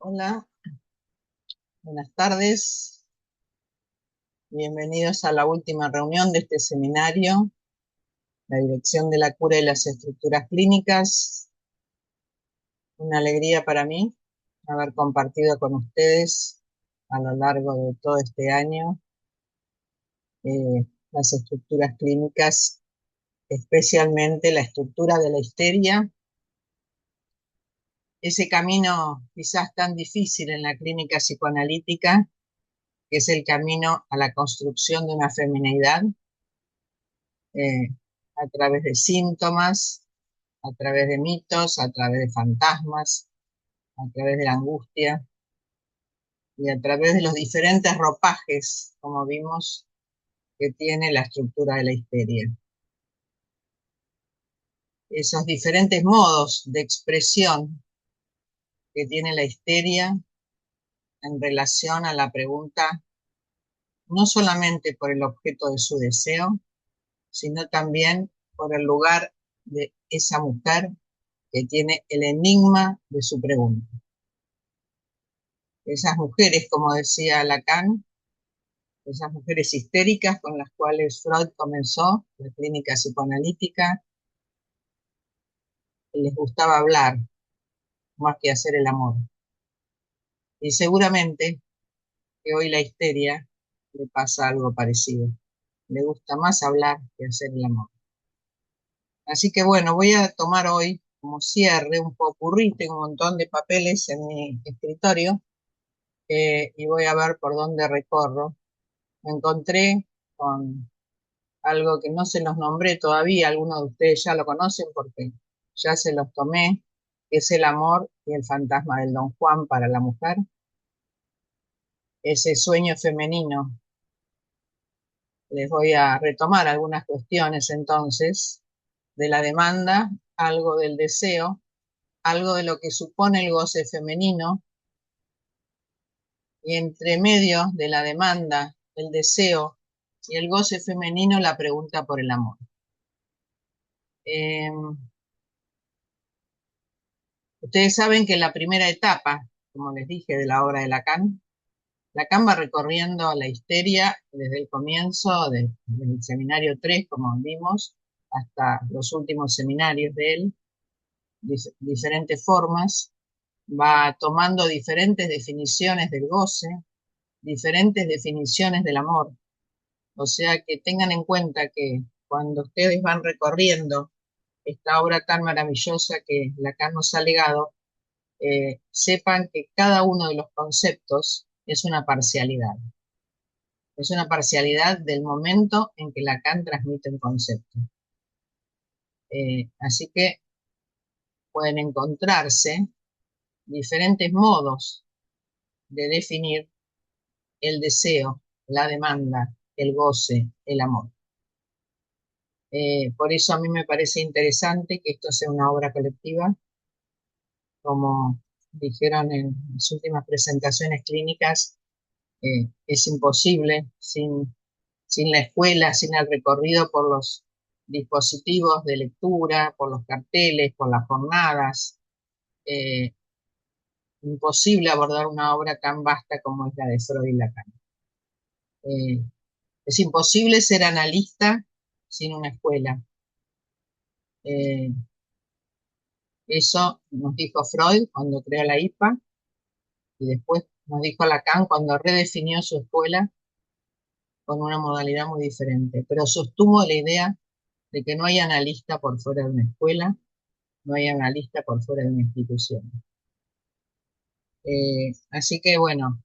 Hola, buenas tardes. Bienvenidos a la última reunión de este seminario, la dirección de la cura y las estructuras clínicas. Una alegría para mí haber compartido con ustedes a lo largo de todo este año las estructuras clínicas, especialmente la estructura de la histeria, ese camino quizás tan difícil en la clínica psicoanalítica, que es el camino a la construcción de una femineidad eh, a través de síntomas, a través de mitos, a través de fantasmas, a través de la angustia y a través de los diferentes ropajes, como vimos, que tiene la estructura de la histeria. Esos diferentes modos de expresión que tiene la histeria en relación a la pregunta, no solamente por el objeto de su deseo, sino también por el lugar de esa mujer que tiene el enigma de su pregunta. Esas mujeres, como decía Lacan, esas mujeres histéricas con las cuales Freud comenzó la clínica psicoanalítica, les gustaba hablar más que hacer el amor. Y seguramente que hoy la histeria le pasa algo parecido. Le gusta más hablar que hacer el amor. Así que bueno, voy a tomar hoy como cierre un popurrí, tengo un montón de papeles en mi escritorio y voy a ver por dónde recorro. Me encontré con algo que no se los nombré todavía, algunos de ustedes ya lo conocen porque ya se los tomé, que es el amor y el fantasma del Don Juan para la mujer, ese sueño femenino. Les voy a retomar algunas cuestiones entonces de la demanda, algo del deseo, algo de lo que supone el goce femenino, y entre medio de la demanda, el deseo y el goce femenino, la pregunta por el amor. Eh, Ustedes saben que la primera etapa, como les dije, de la obra de Lacan va recorriendo la histeria desde el comienzo del seminario 3, como vimos, hasta los últimos seminarios de él, diferentes formas, va tomando diferentes definiciones del goce, diferentes definiciones del amor. O sea que tengan en cuenta que cuando ustedes van recorriendo esta obra tan maravillosa que Lacan nos ha legado, sepan que cada uno de los conceptos es una parcialidad. Es una parcialidad del momento en que Lacan transmite un concepto. Así que pueden encontrarse diferentes modos de definir el deseo, la demanda, el goce, el amor. Por eso a mí me parece interesante que esto sea una obra colectiva, como dijeron en las últimas presentaciones clínicas, es imposible sin la escuela, sin el recorrido por los dispositivos de lectura, por los carteles, por las jornadas. Eh, Imposible abordar una obra tan vasta como es la de Freud y Lacan. Eh, es imposible ser analista sin una escuela. Eh, Eso nos dijo Freud cuando creó la IPA y después nos dijo Lacan cuando redefinió su escuela con una modalidad muy diferente. Pero sostuvo la idea de que no hay analista por fuera de una escuela, no hay analista por fuera de una institución. Así que bueno,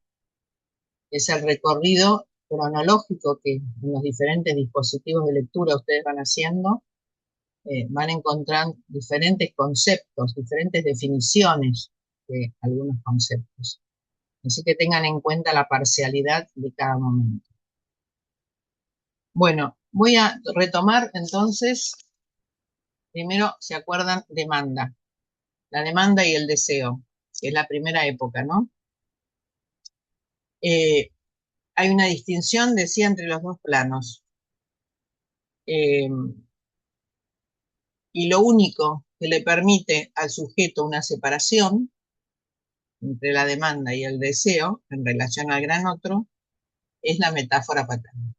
es el recorrido cronológico que en los diferentes dispositivos de lectura ustedes van haciendo, van a encontrar diferentes conceptos, diferentes definiciones de algunos conceptos. Así que tengan en cuenta la parcialidad de cada momento. Bueno, voy a retomar entonces, primero, ¿se acuerdan? Demanda. La demanda y el deseo, que es la primera época, ¿no? Eh, Hay una distinción, decía, entre los dos planos. Eh, y lo único que le permite al sujeto una separación entre la demanda y el deseo en relación al gran otro es la metáfora paterna.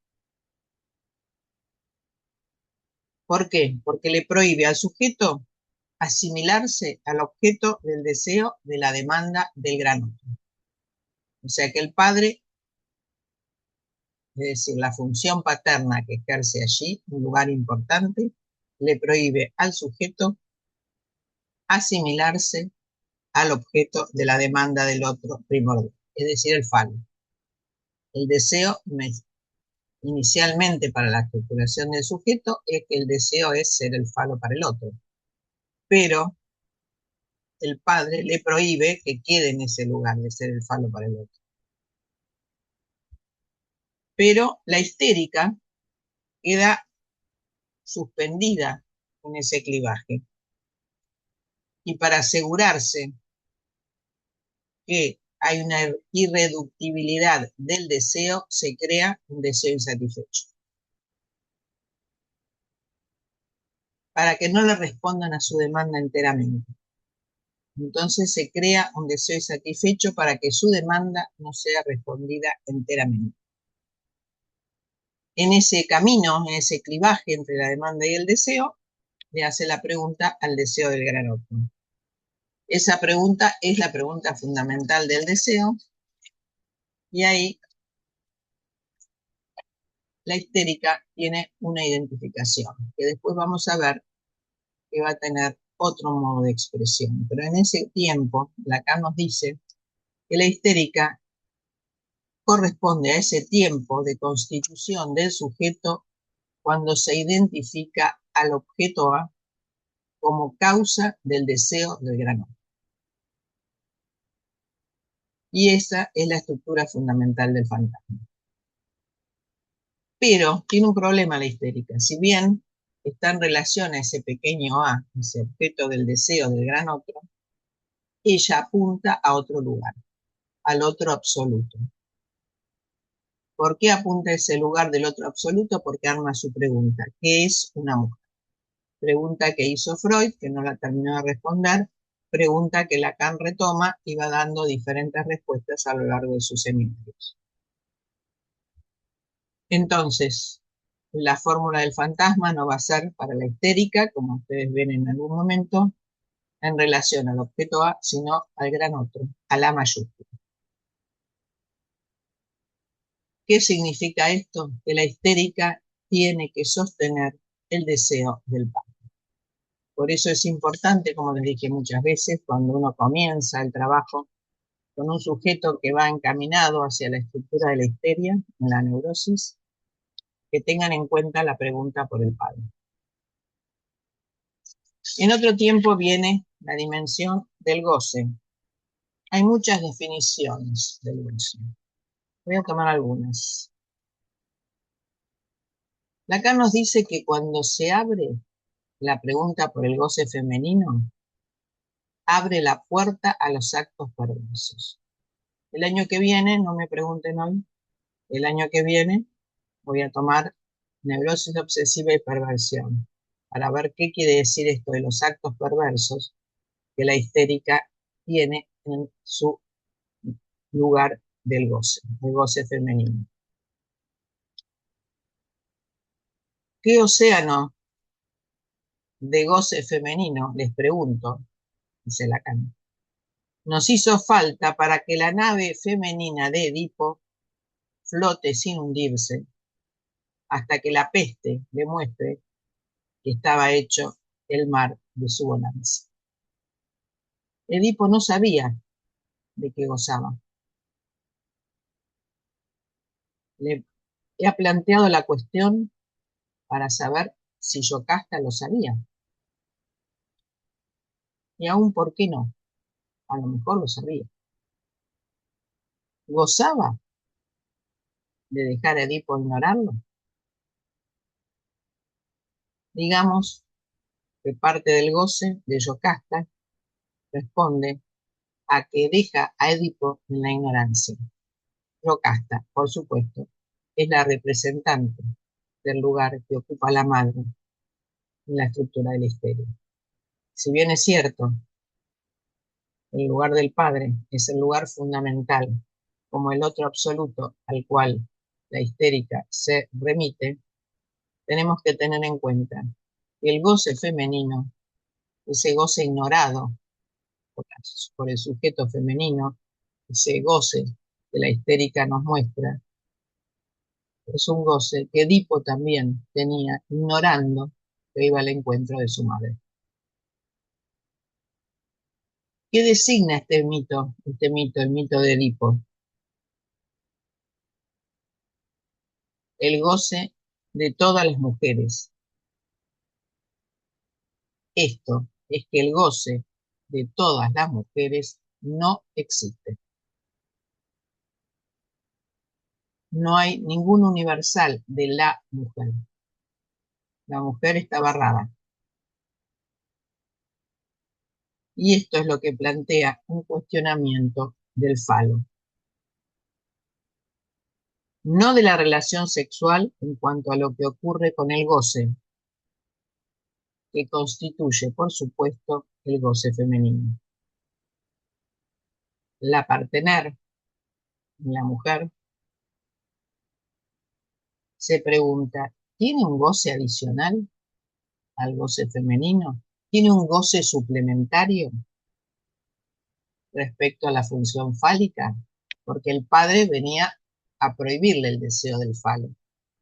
¿Por qué? Porque le prohíbe al sujeto asimilarse al objeto del deseo de la demanda del gran otro. O sea que el padre, es decir, la función paterna que ejerce allí, un lugar importante, le prohíbe al sujeto asimilarse al objeto de la demanda del otro primordial, es decir, el falo. El deseo inicialmente para la estructuración del sujeto es que el deseo es ser el falo para el otro, pero el padre le prohíbe que quede en ese lugar de ser el falo para el otro. Pero la histérica queda suspendida en ese clivaje. Y para asegurarse que hay una irreductibilidad del deseo, se crea un deseo insatisfecho. Para que no le respondan a su demanda enteramente. Entonces se crea un deseo insatisfecho para que su demanda no sea respondida enteramente. En ese camino, en ese clivaje entre la demanda y el deseo, le hace la pregunta al deseo del gran otro. Esa pregunta es la pregunta fundamental del deseo, y ahí la histérica tiene una identificación, que después vamos a ver que va a tener otro modo de expresión. Pero en ese tiempo, Lacan nos dice que la histérica corresponde a ese tiempo de constitución del sujeto cuando se identifica al objeto A como causa del deseo del gran otro. Y esa es la estructura fundamental del fantasma. Pero tiene un problema la histérica. Si bien está en relación a ese pequeño A, ese objeto del deseo del gran otro, ella apunta a otro lugar, al otro absoluto. ¿Por qué apunta a ese lugar del otro absoluto? Porque arma su pregunta. ¿Qué es una mujer? Pregunta que hizo Freud, que no la terminó de responder, pregunta que Lacan retoma y va dando diferentes respuestas a lo largo de sus seminarios. Entonces, la fórmula del fantasma no va a ser para la histérica, como ustedes ven en algún momento, en relación al objeto A, sino al gran otro, a la mayúscula. ¿Qué significa esto? Que la histérica tiene que sostener el deseo del padre. Por eso es importante, como les dije muchas veces, cuando uno comienza el trabajo con un sujeto que va encaminado hacia la estructura de la histeria, en la neurosis, que tengan en cuenta la pregunta por el padre. En otro tiempo viene la dimensión del goce. Hay muchas definiciones del goce. Voy a tomar algunas. Lacan nos dice que cuando se abre la pregunta por el goce femenino, abre la puerta a los actos perversos. El año que viene, no me pregunten hoy, el año que viene voy a tomar neurosis obsesiva y perversión, para ver qué quiere decir esto de los actos perversos que la histérica tiene en su lugar del goce, el goce femenino. ¿Qué océano de goce femenino, les pregunto, dice Lacan, nos hizo falta para que la nave femenina de Edipo flote sin hundirse, hasta que la peste demuestre que estaba hecho el mar de su bonanza? Edipo no sabía de qué gozaba. Le he planteado la cuestión para saber si Yocasta lo sabía. Y aún, ¿por qué no? A lo mejor lo sabía. ¿Gozaba de dejar a Edipo ignorarlo? Digamos que parte del goce de Yocasta responde a que deja a Edipo en la ignorancia. Yocasta, por supuesto, es la representante del lugar que ocupa la madre en la estructura de la histeria. Si bien es cierto el lugar del padre es el lugar fundamental, como el otro absoluto al cual la histérica se remite, tenemos que tener en cuenta que el goce femenino, ese goce ignorado por el sujeto femenino, ese goce que la histérica nos muestra, es un goce que Edipo también tenía, ignorando que iba al encuentro de su madre. ¿Qué designa este mito, el mito de Edipo? El goce de todas las mujeres. Esto es que el goce de todas las mujeres no existe. No hay ningún universal de la mujer. La mujer está barrada. Y esto es lo que plantea un cuestionamiento del falo. No de la relación sexual en cuanto a lo que ocurre con el goce, que constituye, por supuesto, el goce femenino. La partener, la mujer, se pregunta, ¿tiene un goce adicional al goce femenino? ¿Tiene un goce suplementario respecto a la función fálica? Porque el padre venía a prohibirle el deseo del falo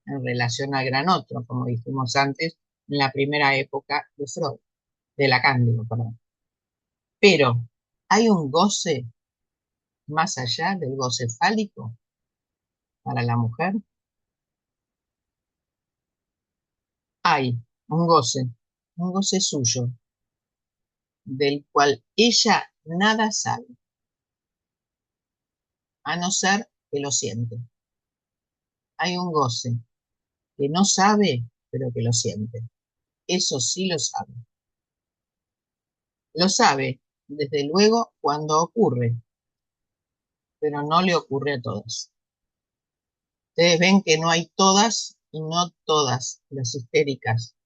en relación al gran otro, como dijimos antes, en la primera época de Freud, de Lacan, digo, perdón. Pero, ¿hay un goce más allá del goce fálico para la mujer? Hay un goce suyo, del cual ella nada sabe, a no ser que lo siente. Hay un goce que no sabe, pero que lo siente. Eso sí lo sabe. Lo sabe, desde luego, cuando ocurre, pero no le ocurre a todas. Ustedes ven que no hay todas y no todas las histéricas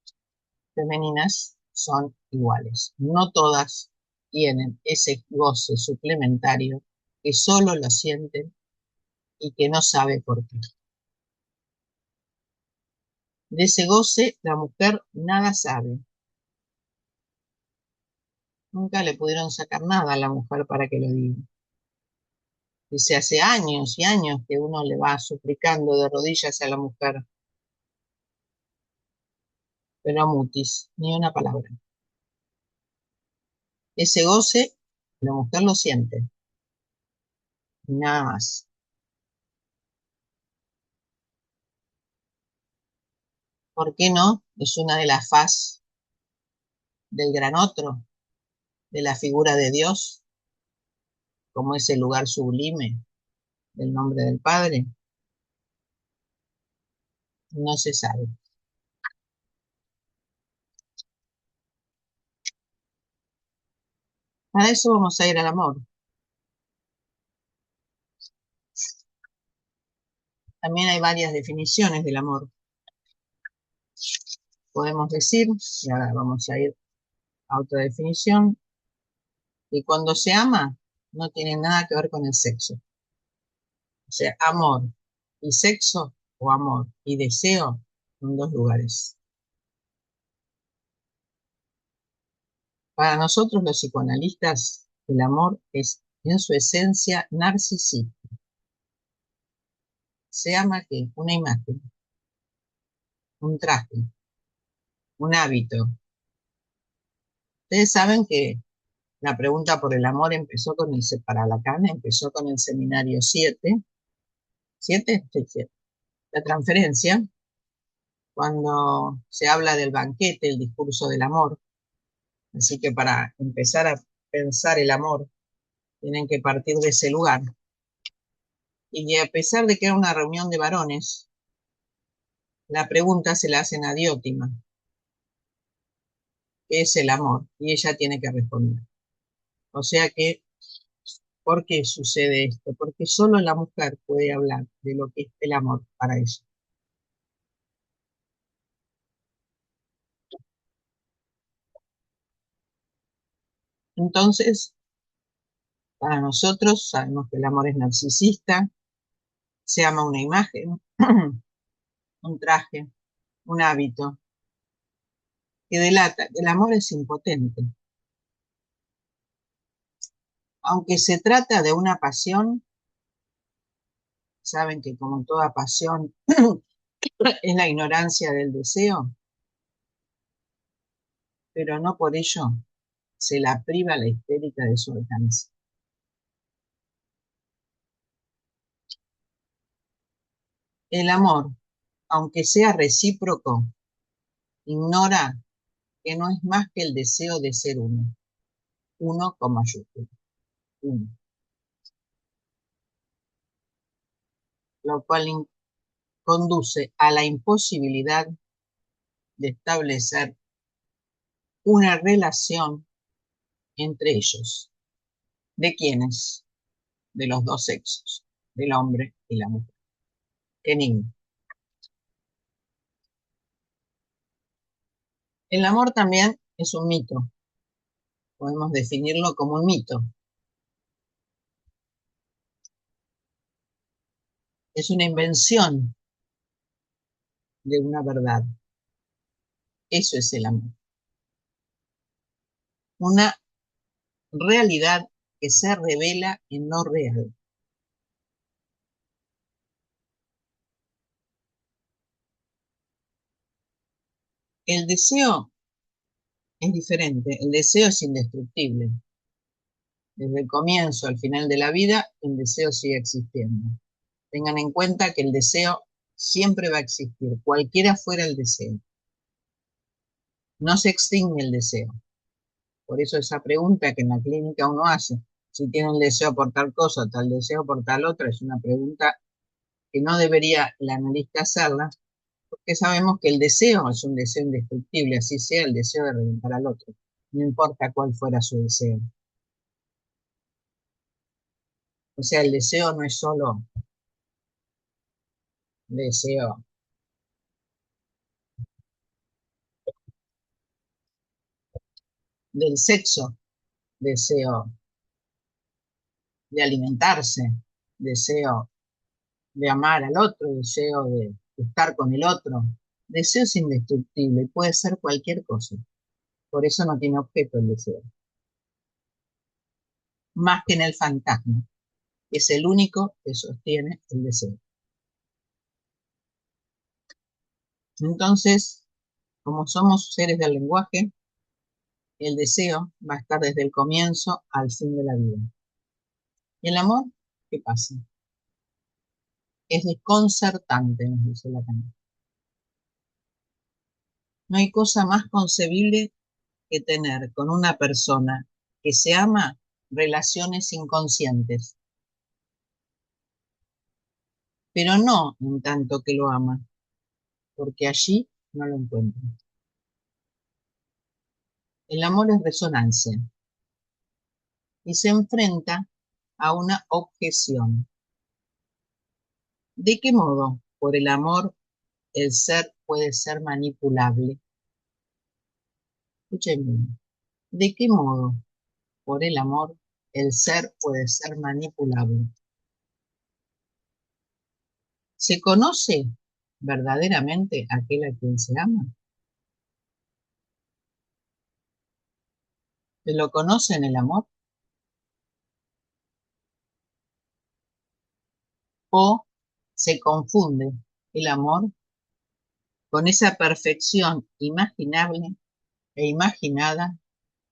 femeninas son iguales. No todas tienen ese goce suplementario que solo lo sienten y que no sabe por qué. De ese goce la mujer nada sabe. Nunca le pudieron sacar nada a la mujer para que lo diga. Dice, hace años y años que uno le va suplicando de rodillas a la mujer, pero mutis, ni una palabra. Ese goce, la mujer lo siente, nada más. ¿Por qué no? Es una de las faz del gran otro, de la figura de Dios, como ese lugar sublime del nombre del Padre. No se sabe. Para eso vamos a ir al amor. También hay varias definiciones del amor. Podemos decir, y ahora vamos a ir a otra definición, que cuando se ama no tiene nada que ver con el sexo. O sea, amor y sexo o amor y deseo son dos lugares. Para nosotros los psicoanalistas, el amor es en su esencia narcisista. Se ama que una imagen, un traje, un hábito. Ustedes saben que la pregunta por el amor empezó con para Lacan, empezó con el seminario 7, 7, sí, 7, la transferencia, cuando se habla del banquete, el discurso del amor. Así que para empezar a pensar el amor, tienen que partir de ese lugar. Y a pesar de que era una reunión de varones, la pregunta se la hacen a Diótima, ¿qué es el amor? Y ella tiene que responder. O sea que, ¿por qué sucede esto? Porque solo la mujer puede hablar de lo que es el amor para ella. Entonces, Para nosotros sabemos que el amor es narcisista, se ama una imagen, un traje, un hábito, que delata que el amor es impotente. Aunque se trata de una pasión, saben que como toda pasión es la ignorancia del deseo, pero no por ello se la priva la histérica de su alcance. El amor, aunque sea recíproco, ignora que no es más que el deseo de ser uno con mayúscula, uno, lo cual conduce a la imposibilidad de establecer una relación entre ellos. ¿De quiénes? De los dos sexos, del hombre y la mujer. ¿Qué niño? El amor también es un mito. Podemos definirlo como un mito. Es una invención de una verdad. Eso es el amor. Una realidad que se revela en lo real. El deseo es diferente. El deseo es indestructible. Desde el comienzo al final de la vida, el deseo sigue existiendo. Tengan en cuenta que el deseo siempre va a existir, cualquiera fuera el deseo. No se extingue el deseo. Por eso esa pregunta que en la clínica uno hace, si tiene el deseo por tal cosa, tal deseo por tal otra, es una pregunta que no debería el analista hacerla, porque sabemos que el deseo es un deseo indestructible, así sea el deseo de reventar al otro, no importa cuál fuera su deseo. O sea, el deseo no es solo deseo del sexo, deseo de alimentarse, deseo de amar al otro, deseo de estar con el otro. Deseo es indestructible, puede ser cualquier cosa. Por eso no tiene objeto el deseo. Más que en el fantasma, que es el único que sostiene el deseo. Entonces, como somos seres del lenguaje, el deseo va a estar desde el comienzo al fin de la vida. ¿Y el amor? ¿Qué pasa? Es desconcertante, nos dice la canción. No hay cosa más concebible que tener con una persona que se ama relaciones inconscientes, pero no en tanto que lo ama, porque allí no lo encuentra. El amor es resonancia y se enfrenta a una objeción. ¿De qué modo, por el amor, el ser puede ser manipulable? Escuchen bien. ¿De qué modo, por el amor, el ser puede ser manipulable? ¿Se conoce verdaderamente aquel a quien se ama? ¿Se lo conoce en el amor? ¿O se confunde el amor con esa perfección imaginable e imaginada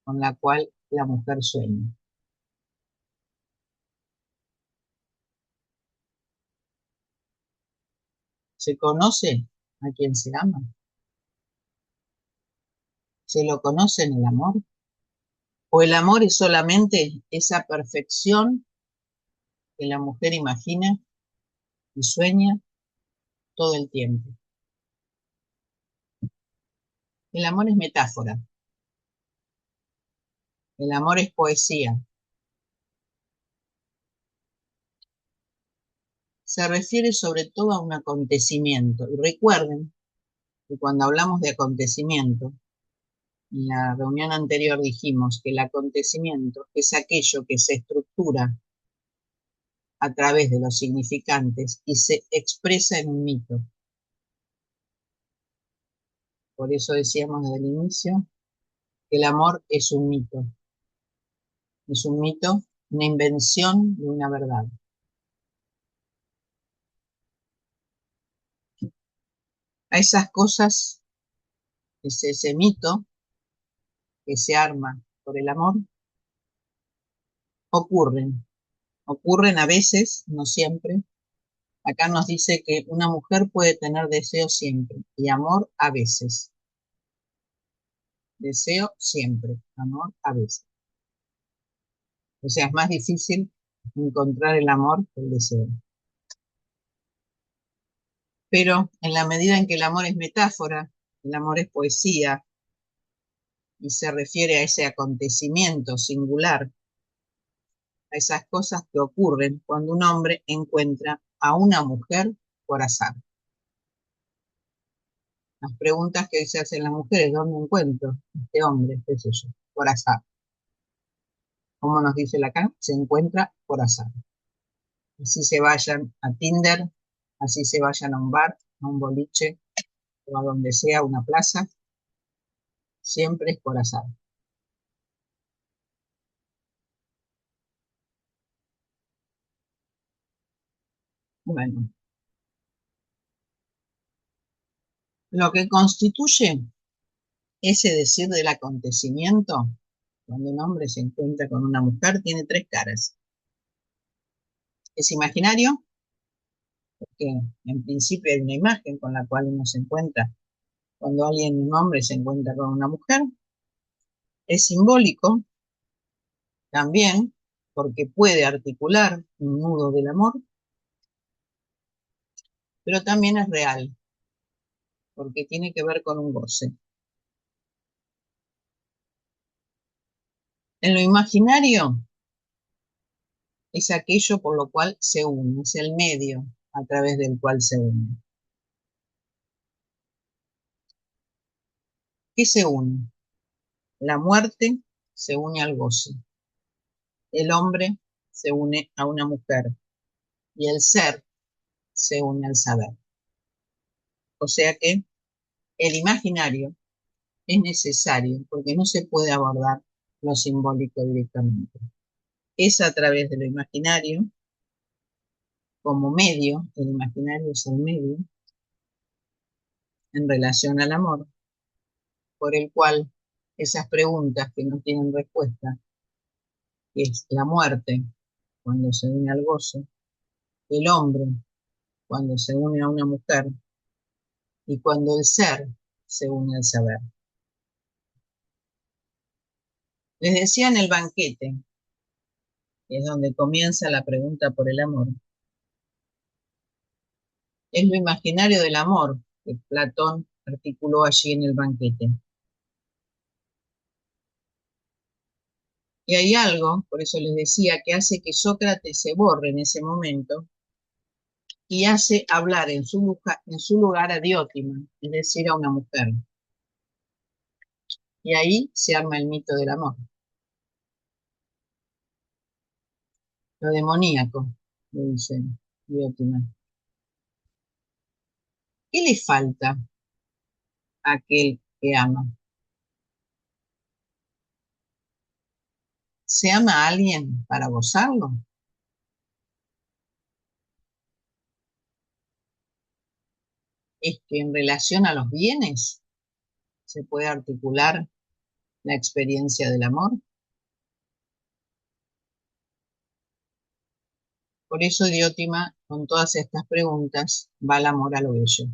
con la cual la mujer sueña? ¿Se conoce a quien se ama? ¿Se lo conoce en el amor? ¿O el amor es solamente esa perfección que la mujer imagina y sueña todo el tiempo? El amor es metáfora, el amor es poesía. Se refiere sobre todo a un acontecimiento. Y recuerden que cuando hablamos de acontecimiento, En la reunión anterior dijimos que el acontecimiento es aquello que se estructura a través de los significantes y se expresa en un mito. Por eso decíamos desde el inicio que el amor es un mito. Es un mito, una invención de una verdad. A esas cosas, ese mito que se arma por el amor, ocurren. Ocurren a veces, no siempre. Acá nos dice que una mujer puede tener deseo siempre y amor a veces. Deseo siempre, amor a veces. O sea, es más difícil encontrar el amor que el deseo. Pero en la medida en que el amor es metáfora, el amor es poesía y se refiere a ese acontecimiento singular, a esas cosas que ocurren cuando un hombre encuentra a una mujer por azar. Las preguntas que hoy se hacen las mujeres: ¿dónde encuentro este hombre? ¿Qué sé yo? Por azar. Como nos dice acá, se encuentra por azar. Así se vayan a Tinder, así se vayan a un bar, a un boliche o a donde sea, una plaza, siempre es por azar. Bueno, lo que constituye ese decir del acontecimiento, cuando un hombre se encuentra con una mujer, tiene tres caras. Es imaginario, porque en principio hay una imagen con la cual uno se encuentra cuando alguien, un hombre, se encuentra con una mujer. Es simbólico también, porque puede articular un nudo del amor, pero también es real, porque tiene que ver con un goce. En lo imaginario es aquello por lo cual se une, es el medio a través del cual se une. ¿Qué se une? La muerte se une al goce, el hombre se une a una mujer y el ser se une al saber. O sea que el imaginario es necesario porque no se puede abordar lo simbólico directamente. Es a través de lo imaginario, como medio, el imaginario es el medio, en relación al amor, por el cual esas preguntas que no tienen respuesta, que es la muerte cuando se une al gozo, el hombre cuando se une a una mujer y cuando el ser se une al saber. Les decía en el banquete, que es donde comienza la pregunta por el amor, es lo imaginario del amor que Platón articuló allí en el banquete. Y hay algo, por eso les decía, que hace que Sócrates se borre en ese momento y hace hablar en su lugar a Diótima, es decir, a una mujer. Y ahí se arma el mito del amor. Lo demoníaco, le dice Diótima. ¿Qué le falta a aquel que ama? ¿Se ama a alguien para gozarlo? ¿Es que en relación a los bienes se puede articular la experiencia del amor? Por eso Diótima, con todas estas preguntas, va al amor a lo bello.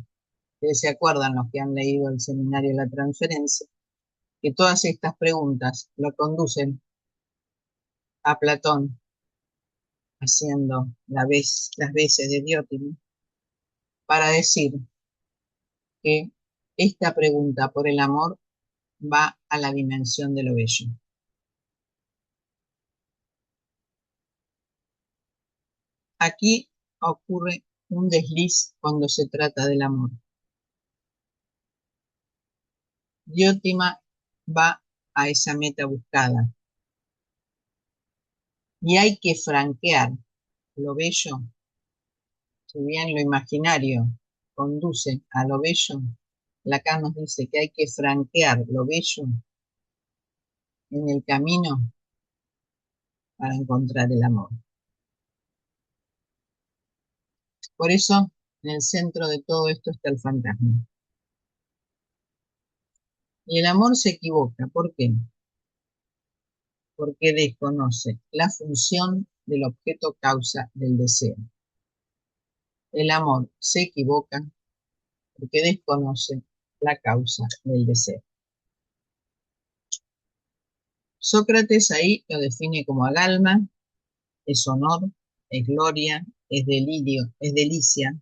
Ustedes se acuerdan, los que han leído el seminario de la transferencia, que todas estas preguntas lo conducen a Platón haciendo las veces de Diótima para decir que esta pregunta por el amor va a la dimensión de lo bello. Aquí ocurre un desliz cuando se trata del amor. Diótima va a esa meta buscada. Y hay que franquear lo bello, si bien lo imaginario conduce a lo bello, Lacan nos dice que hay que franquear lo bello en el camino para encontrar el amor. Por eso, en el centro de todo esto está el fantasma. Y el amor se equivoca. ¿Por qué? Porque desconoce la función del objeto causa del deseo. El amor se equivoca porque desconoce la causa del deseo. Sócrates ahí lo define como agalma, es honor, es gloria, es delirio, es delicia,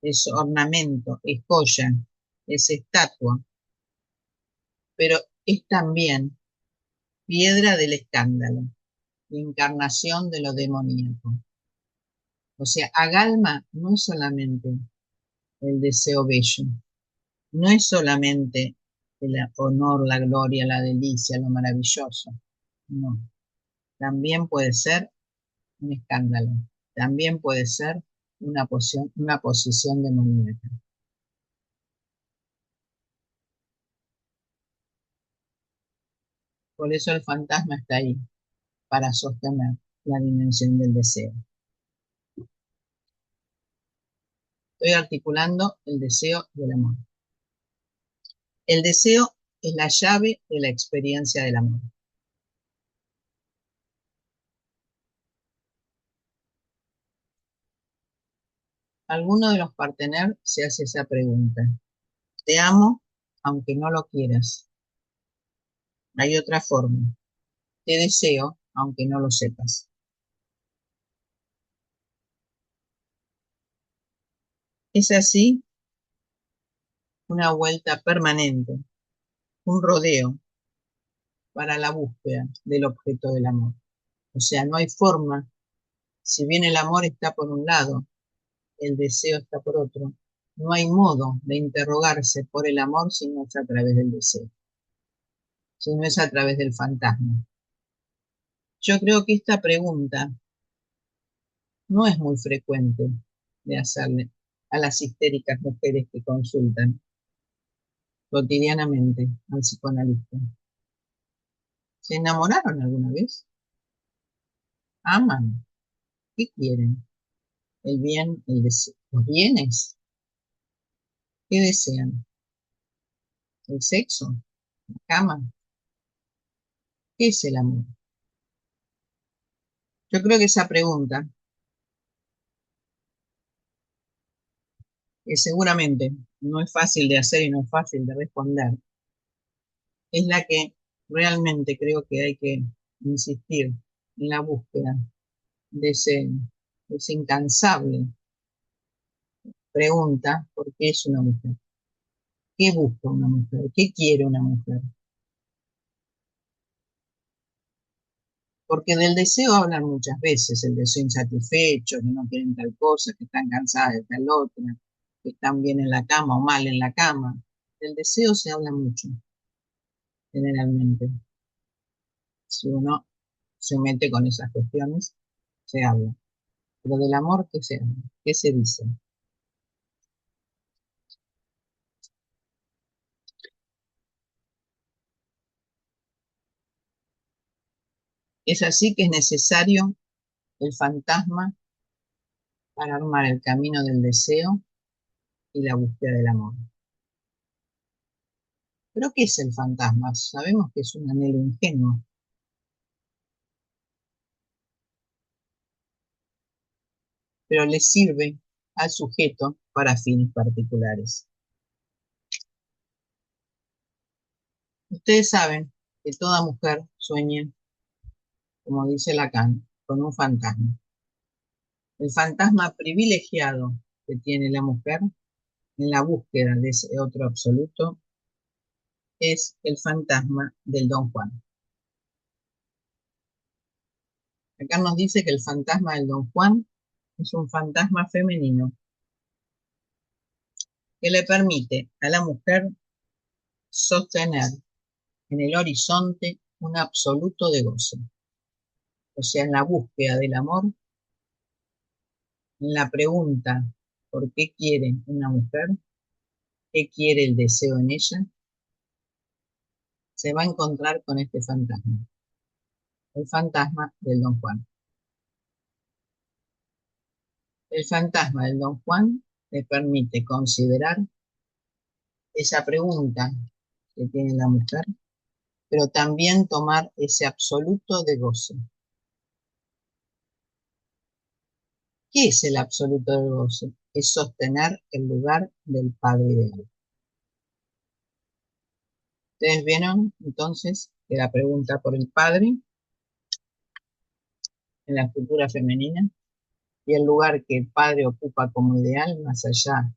es ornamento, es joya, es estatua, pero es también piedra del escándalo, encarnación de lo demoníaco. O sea, agalma no es solamente el deseo bello, no es solamente el honor, la gloria, la delicia, lo maravilloso, no. También puede ser un escándalo, también puede ser una posición demoníaca. Por eso el fantasma está ahí, para sostener la dimensión del deseo. Estoy articulando el deseo y el amor. El deseo es la llave de la experiencia del amor. Alguno de los partener se hace esa pregunta. Te amo aunque no lo quieras. Hay otra forma. Te deseo aunque no lo sepas. Es así una vuelta permanente, un rodeo para la búsqueda del objeto del amor. O sea, no hay forma, si bien el amor está por un lado, el deseo está por otro, no hay modo de interrogarse por el amor si no es a través del deseo, si no es a través del fantasma. Yo creo que esta pregunta no es muy frecuente de hacerle a las histéricas mujeres que consultan cotidianamente al psicoanalista. ¿Se enamoraron alguna vez? ¿Aman? ¿Qué quieren? ¿El bien, el deseo? ¿Los bienes? ¿Qué desean? ¿El sexo? ¿La cama? ¿Qué es el amor? Yo creo que esa pregunta, que seguramente no es fácil de hacer y no es fácil de responder, es la que realmente creo que hay que insistir en la búsqueda de ese incansable pregunta, ¿por qué es una mujer? ¿Qué busca una mujer? ¿Qué quiere una mujer? Porque del deseo hablan muchas veces, el deseo insatisfecho, que no quieren tal cosa, que están cansadas de tal otra, que están bien en la cama o mal en la cama. Del deseo se habla mucho, generalmente. Si uno se mete con esas cuestiones, se habla. Pero del amor, ¿qué se habla? ¿Qué se dice? Es así que es necesario el fantasma para armar el camino del deseo y la búsqueda del amor. ¿Pero qué es el fantasma? Sabemos que es un anhelo ingenuo, pero le sirve al sujeto para fines particulares. Ustedes saben que toda mujer sueña, como dice Lacan, con un fantasma. El fantasma privilegiado que tiene la mujer en la búsqueda de ese otro absoluto es el fantasma del Don Juan. Acá nos dice que el fantasma del Don Juan es un fantasma femenino que le permite a la mujer sostener en el horizonte un absoluto de goce. O sea, en la búsqueda del amor, en la pregunta ¿por qué quiere una mujer? ¿Qué quiere el deseo en ella? Se va a encontrar con este fantasma, el fantasma del Don Juan. El fantasma del Don Juan le permite considerar esa pregunta que tiene la mujer, pero también tomar ese absoluto de goce. ¿Qué es el absoluto de goce? Es sostener el lugar del padre ideal. Ustedes vieron entonces que la pregunta por el padre en la escultura femenina y el lugar que el padre ocupa como ideal, más allá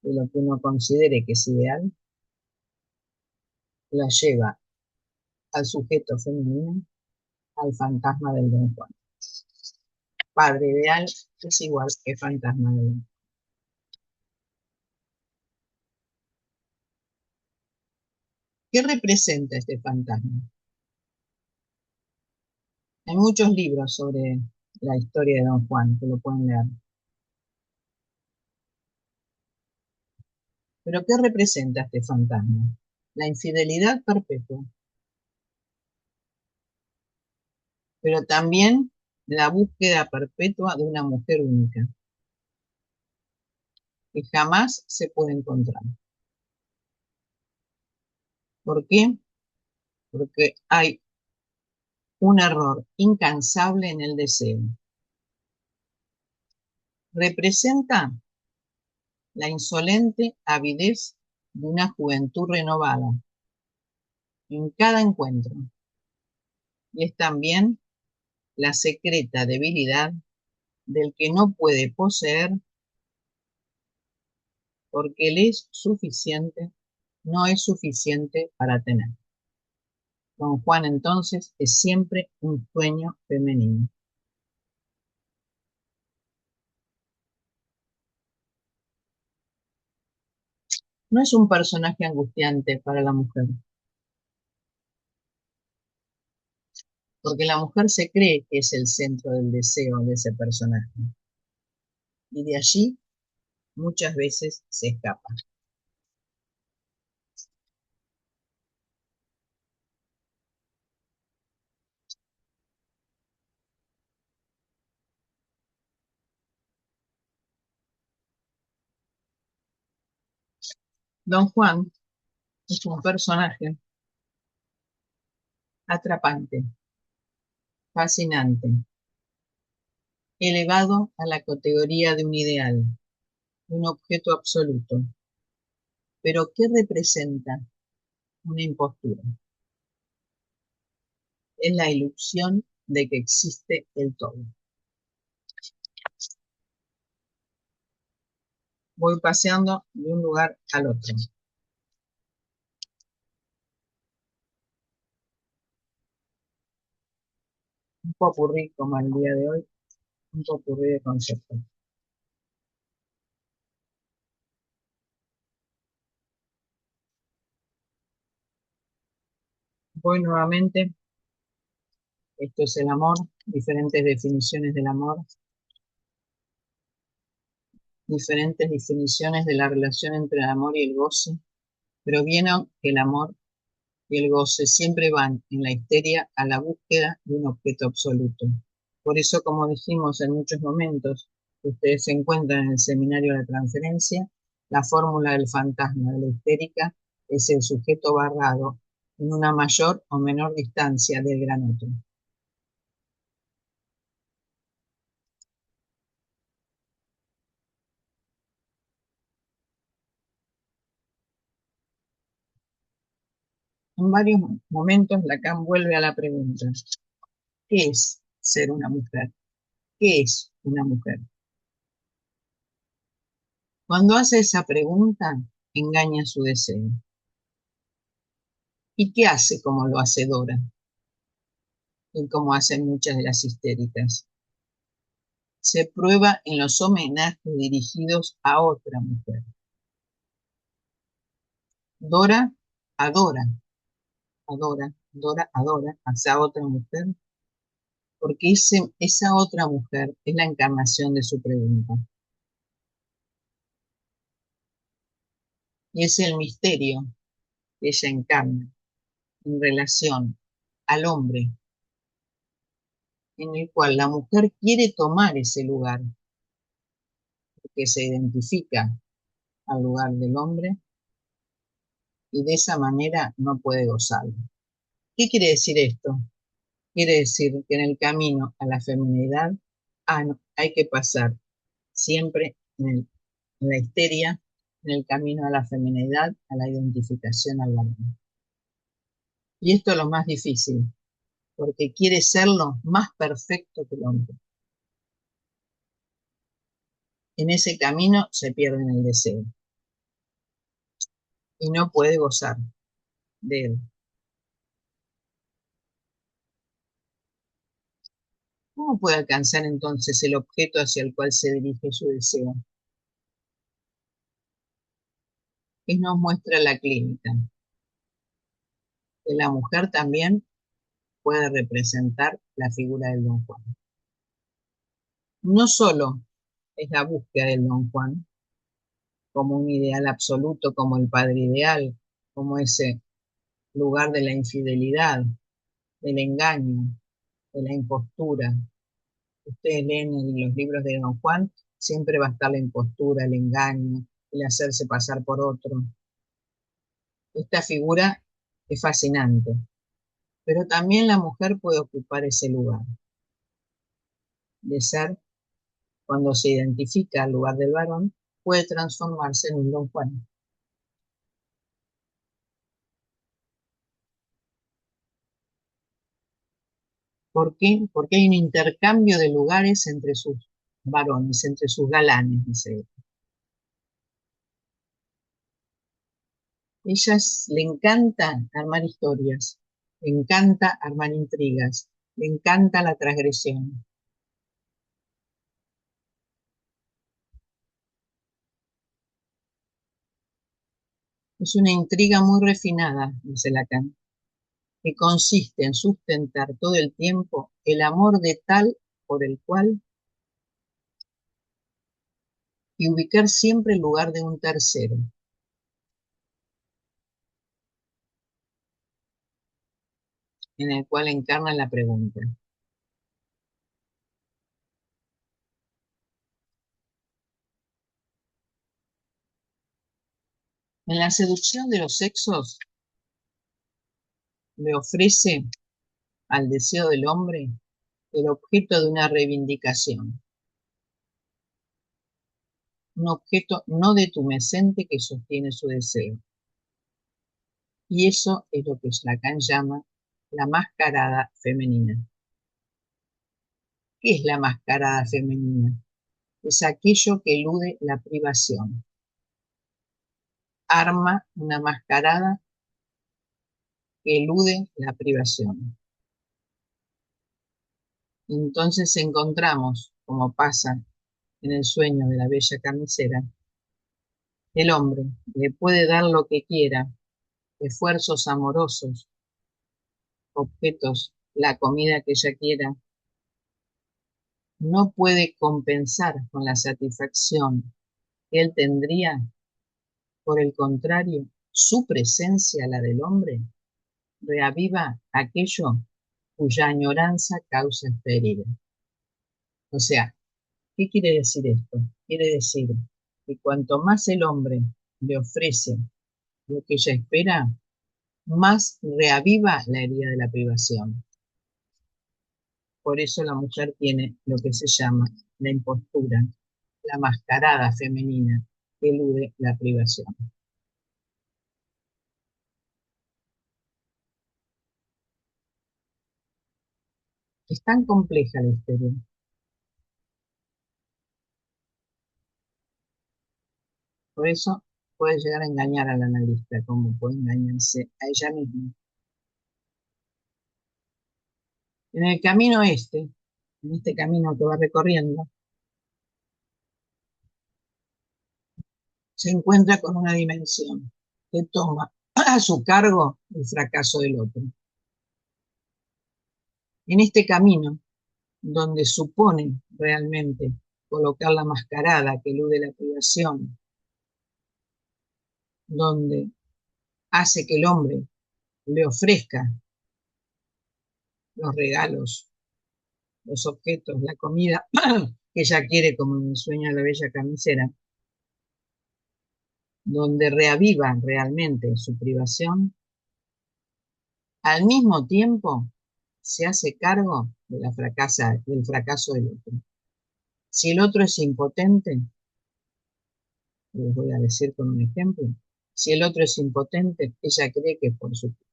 de lo que uno considere que es ideal, la lleva al sujeto femenino, al fantasma del Don Juan. Padre ideal es igual que fantasma del Don Juan. ¿Qué representa este fantasma? Hay muchos libros sobre la historia de Don Juan que lo pueden leer. ¿Pero qué representa este fantasma? La infidelidad perpetua, pero también la búsqueda perpetua de una mujer única, que jamás se puede encontrar. ¿Por qué? Porque hay un error incansable en el deseo. Representa la insolente avidez de una juventud renovada en cada encuentro. Y es también la secreta debilidad del que no puede poseer porque le es suficiente, no es suficiente para tener. Don Juan entonces es siempre un sueño femenino. No es un personaje angustiante para la mujer, porque la mujer se cree que es el centro del deseo de ese personaje, y de allí muchas veces se escapa. Don Juan es un personaje atrapante, fascinante, elevado a la categoría de un ideal, de un objeto absoluto, pero que representa una impostura. Es la ilusión de que existe el todo. Voy paseando de un lugar al otro. Un popurrí como el día de hoy, un popurrí de conceptos. Voy nuevamente, esto es el amor, diferentes definiciones del amor, diferentes definiciones de la relación entre el amor y el goce, pero vieron que el amor y el goce siempre van en la histeria a la búsqueda de un objeto absoluto. Por eso, como dijimos en muchos momentos, que ustedes se encuentran en el seminario de la transferencia, la fórmula del fantasma de la histérica es el sujeto barrado en una mayor o menor distancia del gran otro. En varios momentos Lacan vuelve a la pregunta, ¿qué es ser una mujer? ¿Qué es una mujer? Cuando hace esa pregunta, engaña su deseo. ¿Y qué hace como lo hace Dora? Y como hacen muchas de las histéricas. Se prueba en los homenajes dirigidos a otra mujer. Dora adora, adora a esa otra mujer, porque esa otra mujer es la encarnación de su pregunta. Y es el misterio que ella encarna en relación al hombre, en el cual la mujer quiere tomar ese lugar, porque se identifica al lugar del hombre y de esa manera no puede gozarlo. ¿Qué quiere decir esto? Quiere decir que en el camino a la feminidad hay que pasar siempre en la histeria, en el camino a la feminidad, a la identificación al varón. Y esto es lo más difícil, porque quiere serlo más perfecto que el hombre. En ese camino se pierde en el deseo y no puede gozar de él. ¿Cómo puede alcanzar entonces el objeto hacia el cual se dirige su deseo? ¿Qué nos muestra la clínica? Que la mujer también puede representar la figura del Don Juan. No solo es la búsqueda del Don Juan como un ideal absoluto, como el padre ideal, como ese lugar de la infidelidad, del engaño, de la impostura. Ustedes leen en los libros de Don Juan, siempre va a estar la impostura, el engaño, el hacerse pasar por otro. Esta figura es fascinante, pero también la mujer puede ocupar ese lugar de ser, cuando se identifica al lugar del varón, puede transformarse en un Don Juan. ¿Por qué? Porque hay un intercambio de lugares entre sus varones, entre sus galanes, dice él. Le encanta armar historias, le encanta armar intrigas, le encanta la transgresión. Es una intriga muy refinada, dice Lacan, que consiste en sustentar todo el tiempo el amor de tal por el cual y ubicar siempre el lugar de un tercero, en el cual encarna la pregunta. En la seducción de los sexos le ofrece al deseo del hombre el objeto de una reivindicación, un objeto no detumescente que sostiene su deseo. Y eso es lo que Lacan llama la mascarada femenina. ¿Qué es la mascarada femenina? Es aquello que elude la privación. Arma una mascarada que elude la privación. Entonces encontramos, como pasa en el sueño de la bella carnicera, el hombre le puede dar lo que quiera, esfuerzos amorosos, objetos, la comida que ella quiera, no puede compensar con la satisfacción que él tendría. Por el contrario, su presencia, la del hombre, reaviva aquello cuya añoranza causa esta herida. O sea, ¿qué quiere decir esto? Quiere decir que cuanto más el hombre le ofrece lo que ella espera, más reaviva la herida de la privación. Por eso la mujer tiene lo que se llama la impostura, la mascarada femenina que elude la privación. Es tan compleja la historia. Por eso puede llegar a engañar al analista, como puede engañarse a ella misma. En el camino en este camino que va recorriendo, se encuentra con una dimensión que toma a su cargo el fracaso del otro. En este camino, donde supone realmente colocar la mascarada que elude la privación, donde hace que el hombre le ofrezca los regalos, los objetos, la comida que ella quiere, como en el sueño de la bella carnicera, donde reaviva realmente su privación, al mismo tiempo se hace cargo de del fracaso del otro. Si el otro es impotente, les voy a decir con un ejemplo, si el otro es impotente, ella cree que es por su culpa.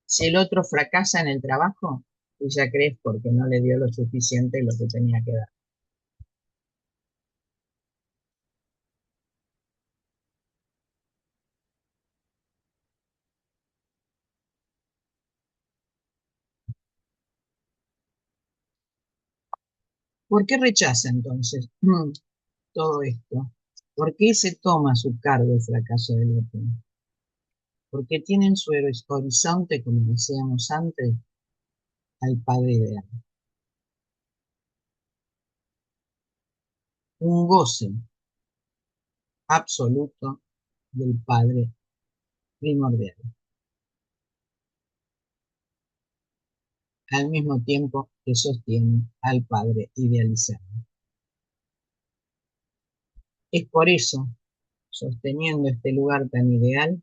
Si el otro fracasa en el trabajo, ella cree porque no le dio lo suficiente lo que tenía que dar. ¿Por qué rechaza entonces todo esto? ¿Por qué se toma a su cargo el fracaso del otro? Porque tiene en su horizonte, como decíamos antes, al padre ideal. Un goce absoluto del padre primordial, al mismo tiempo que sostiene al padre idealizado. Es por eso, sosteniendo este lugar tan ideal,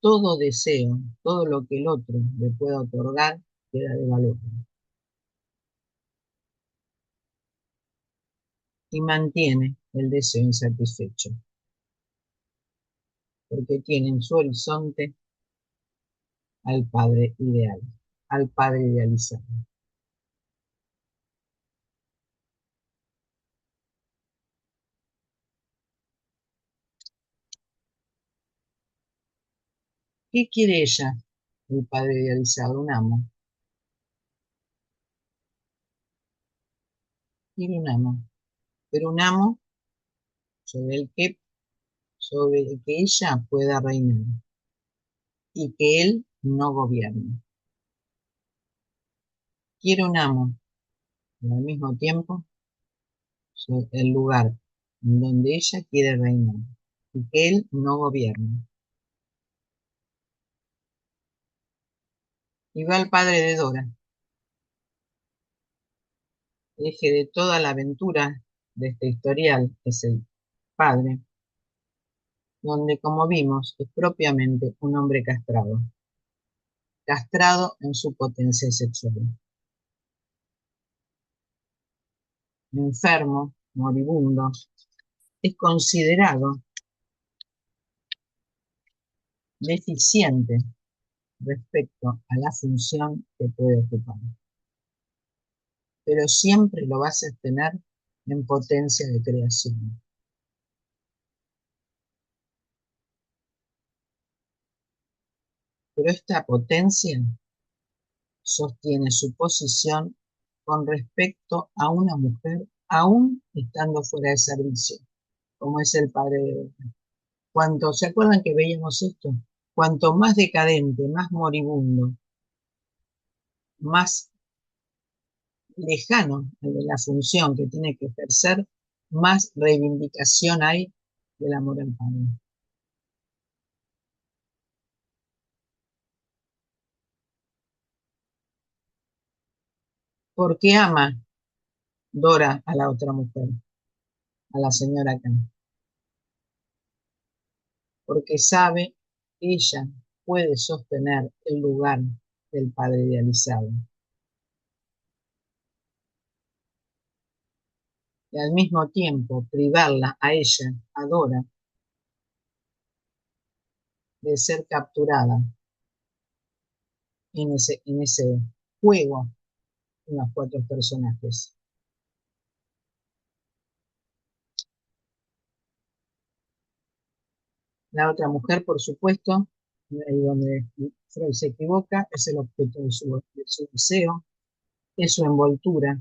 todo deseo, todo lo que el otro le pueda otorgar, queda de valor. Y mantiene el deseo insatisfecho, porque tiene en su horizonte al padre ideal, al padre idealizado. ¿Qué quiere ella? El padre idealizado, un amo. Quiere un amo, pero un amo sobre el que ella pueda reinar y que él no gobierne. Quiere un amo, pero al mismo tiempo el lugar en donde ella quiere reinar y que él no gobierne. Y va al padre de Dora, eje de toda la aventura de este historial, es el padre, donde, como vimos, es propiamente un hombre castrado, castrado en su potencia sexual, enfermo, moribundo, es considerado deficiente respecto a la función que puede ocupar, pero siempre lo vas a tener en potencia de creación. Pero esta potencia sostiene su posición con respecto a una mujer aún estando fuera de servicio, como es el padre de Dora. ¿Se acuerdan que veíamos esto? Cuanto más decadente, más moribundo, más lejano de la función que tiene que ejercer, más reivindicación hay del amor al padre. ¿Por qué ama Dora a la otra mujer, a la señora Khan? Porque sabe que ella puede sostener el lugar del padre idealizado. Y al mismo tiempo privarla a ella, a Dora, de ser capturada en ese juego en los cuatro personajes. La otra mujer, por supuesto, ahí donde Freud se equivoca, es el objeto de su deseo, es su envoltura,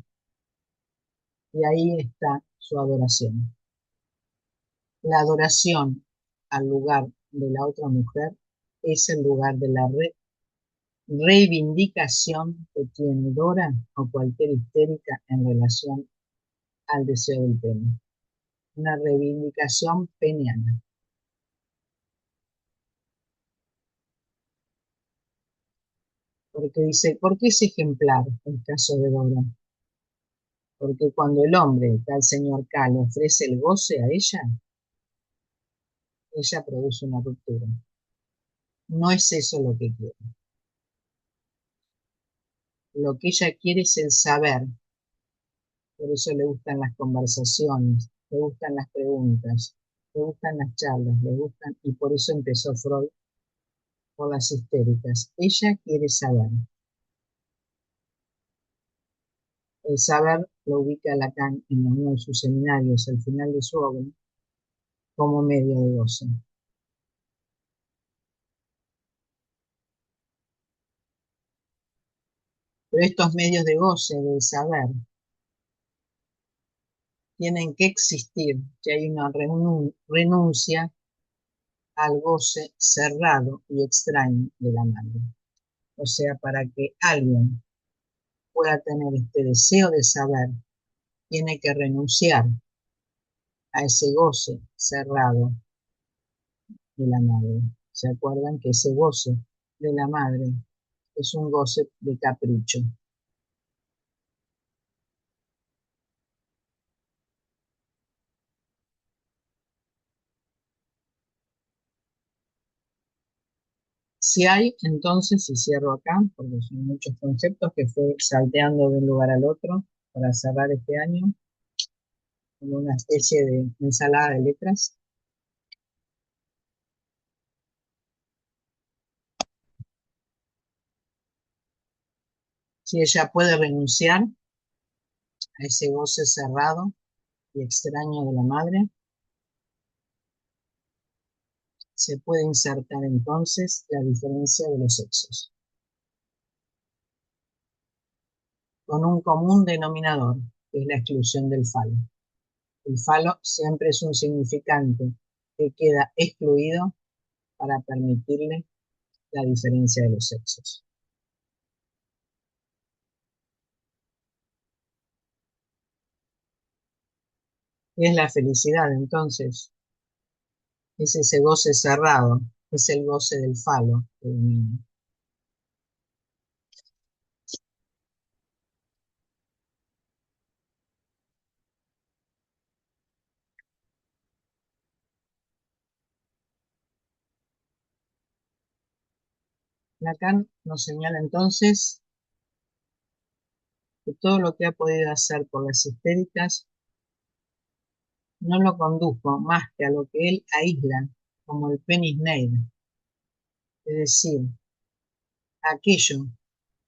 y ahí está su adoración. La adoración al lugar de la otra mujer es el lugar de la reivindicación que tiene Dora o cualquier histérica en relación al deseo del pene. Una reivindicación peniana. Porque dice, ¿por qué es ejemplar el caso de Dora? Porque cuando el hombre, tal señor K, le ofrece el goce a ella produce una ruptura. No es eso lo que quiere. Lo que ella quiere es el saber. Por eso le gustan las conversaciones, le gustan las preguntas, le gustan las charlas, le gustan, y por eso empezó Freud por las histéricas. Ella quiere saber. El saber lo ubica Lacan en uno de sus seminarios al final de su obra como medio de goce. Pero estos medios de goce, del saber, tienen que existir, que hay una renuncia al goce cerrado y extraño de la madre. O sea, para que alguien pueda tener este deseo de saber, tiene que renunciar a ese goce cerrado de la madre. ¿Se acuerdan que ese goce de la madre es un goce de capricho? Si hay, entonces, y cierro acá, porque son muchos conceptos que fue salteando de un lugar al otro para cerrar este año, como una especie de ensalada de letras. Si ella puede renunciar a ese goce cerrado y extraño de la madre, se puede insertar entonces la diferencia de los sexos, con un común denominador, que es la exclusión del falo. El falo siempre es un significante que queda excluido para permitirle la diferencia de los sexos. ¿Qué es la felicidad entonces? Es ese goce cerrado, es el goce del falo femenino. Lacan nos señala entonces que todo lo que ha podido hacer por las histéricas no lo condujo más que a lo que él aísla como el penis negra, es decir, aquello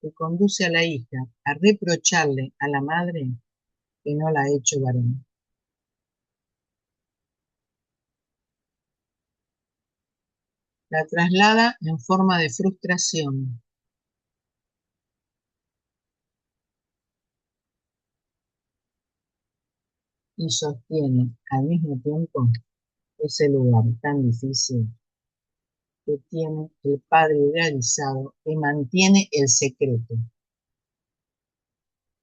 que conduce a la hija a reprocharle a la madre que no la ha hecho varón. La traslada en forma de frustración y sostiene al mismo tiempo ese lugar tan difícil que tiene el padre idealizado que mantiene el secreto,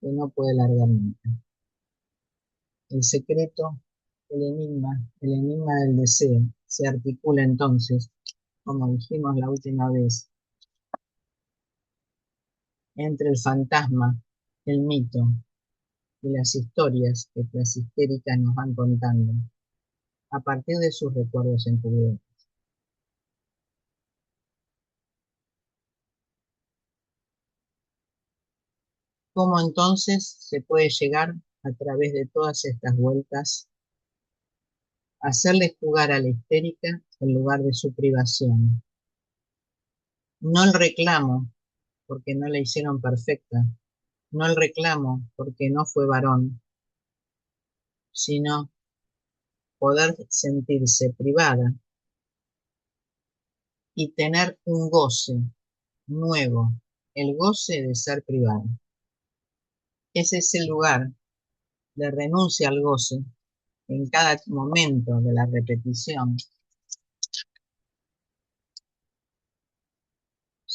que no puede largar nunca. El secreto, el enigma del deseo, se articula entonces, como dijimos la última vez, entre el fantasma, el mito y las historias que las histéricas nos van contando a partir de sus recuerdos encubiertos. ¿Cómo entonces se puede llegar a través de todas estas vueltas a hacerle jugar a la histérica en lugar de su privación? No el reclamo porque no la hicieron perfecta, no el reclamo porque no fue varón, sino poder sentirse privada y tener un goce nuevo, el goce de ser privada. Ese es el lugar de renuncia al goce en cada momento de la repetición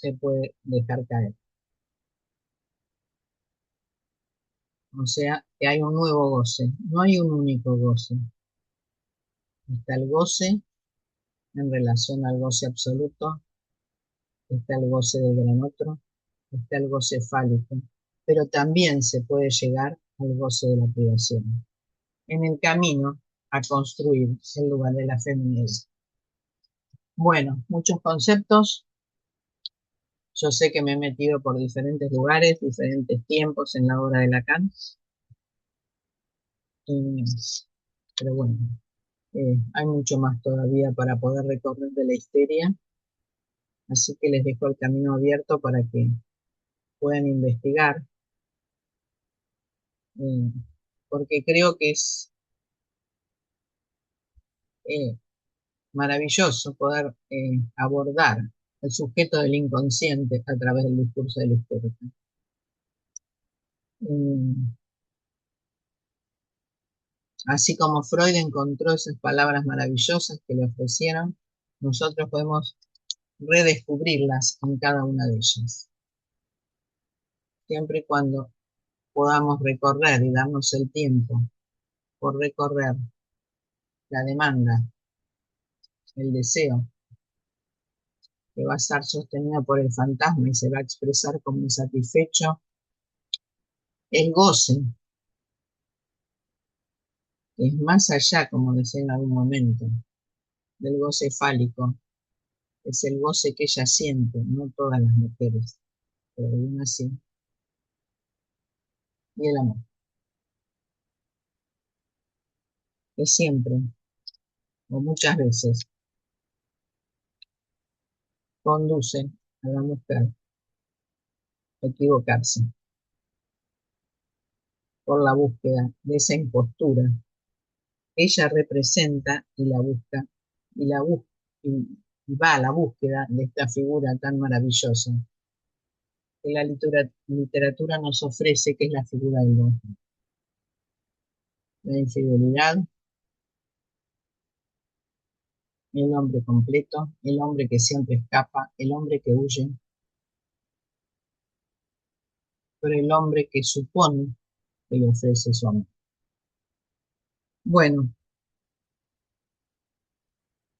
se puede dejar caer. O sea, que hay un nuevo goce. No hay un único goce. Está el goce en relación al goce absoluto, está el goce del gran otro, está el goce fálico, pero también se puede llegar al goce de la privación. En el camino a construir el lugar de la feminidad. Bueno, muchos conceptos. Yo sé que me he metido por diferentes lugares, diferentes tiempos en la obra de Lacan, eh, pero bueno, hay mucho más todavía para poder recorrer de la histeria, así que les dejo el camino abierto para que puedan investigar, eh, porque creo que es eh, maravilloso poder abordar el sujeto del inconsciente a través del discurso del histórico. Así como Freud encontró esas palabras maravillosas que le ofrecieron, nosotros podemos redescubrirlas en cada una de ellas, siempre y cuando podamos recorrer y darnos el tiempo por recorrer la demanda, el deseo, que va a estar sostenido por el fantasma y se va a expresar como insatisfecho, el goce, que es más allá, como decía en algún momento, del goce fálico, es el goce que ella siente, no todas las mujeres, pero aún así, y el amor, que siempre, o muchas veces, conduce a la mujer a equivocarse por la búsqueda de esa impostura. Ella representa y la busca, y, la bus y va a la búsqueda de esta figura tan maravillosa que la literatura nos ofrece, que es la figura del hombre. La infidelidad, el hombre completo, el hombre que siempre escapa, el hombre que huye, pero el hombre que supone que le ofrece su amor. Bueno,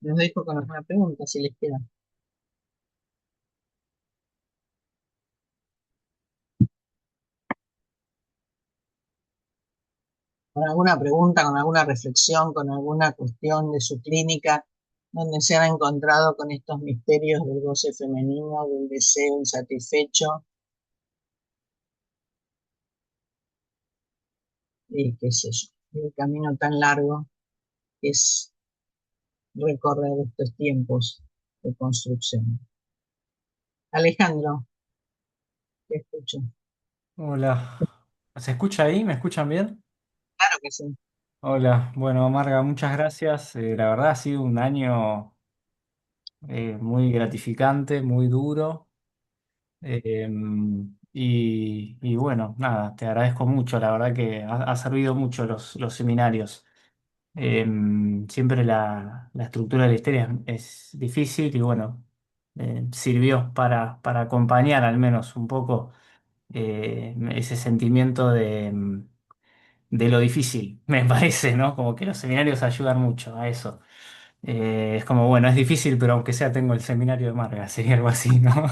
los dejo con alguna pregunta si les queda. Con alguna pregunta, con alguna reflexión, con alguna cuestión de su clínica, donde se han encontrado con estos misterios del goce femenino, del deseo insatisfecho, y qué sé yo, el camino tan largo que es recorrer estos tiempos de construcción. Alejandro, te escucho. Hola, ¿se escucha ahí? ¿Me escuchan bien? Claro que sí. Hola, bueno, Marga, muchas gracias. La verdad ha sido un año muy gratificante, muy duro. eh, y bueno, nada, te agradezco mucho. La verdad que ha servido mucho los seminarios. Eh, Siempre la estructura de la historia es difícil y bueno, sirvió para acompañar al menos un poco ese sentimiento de lo difícil, me parece, ¿no? Como que los seminarios ayudan mucho a eso. Es como, bueno, es difícil, pero aunque sea tengo el seminario de Marga, sería algo así, ¿no?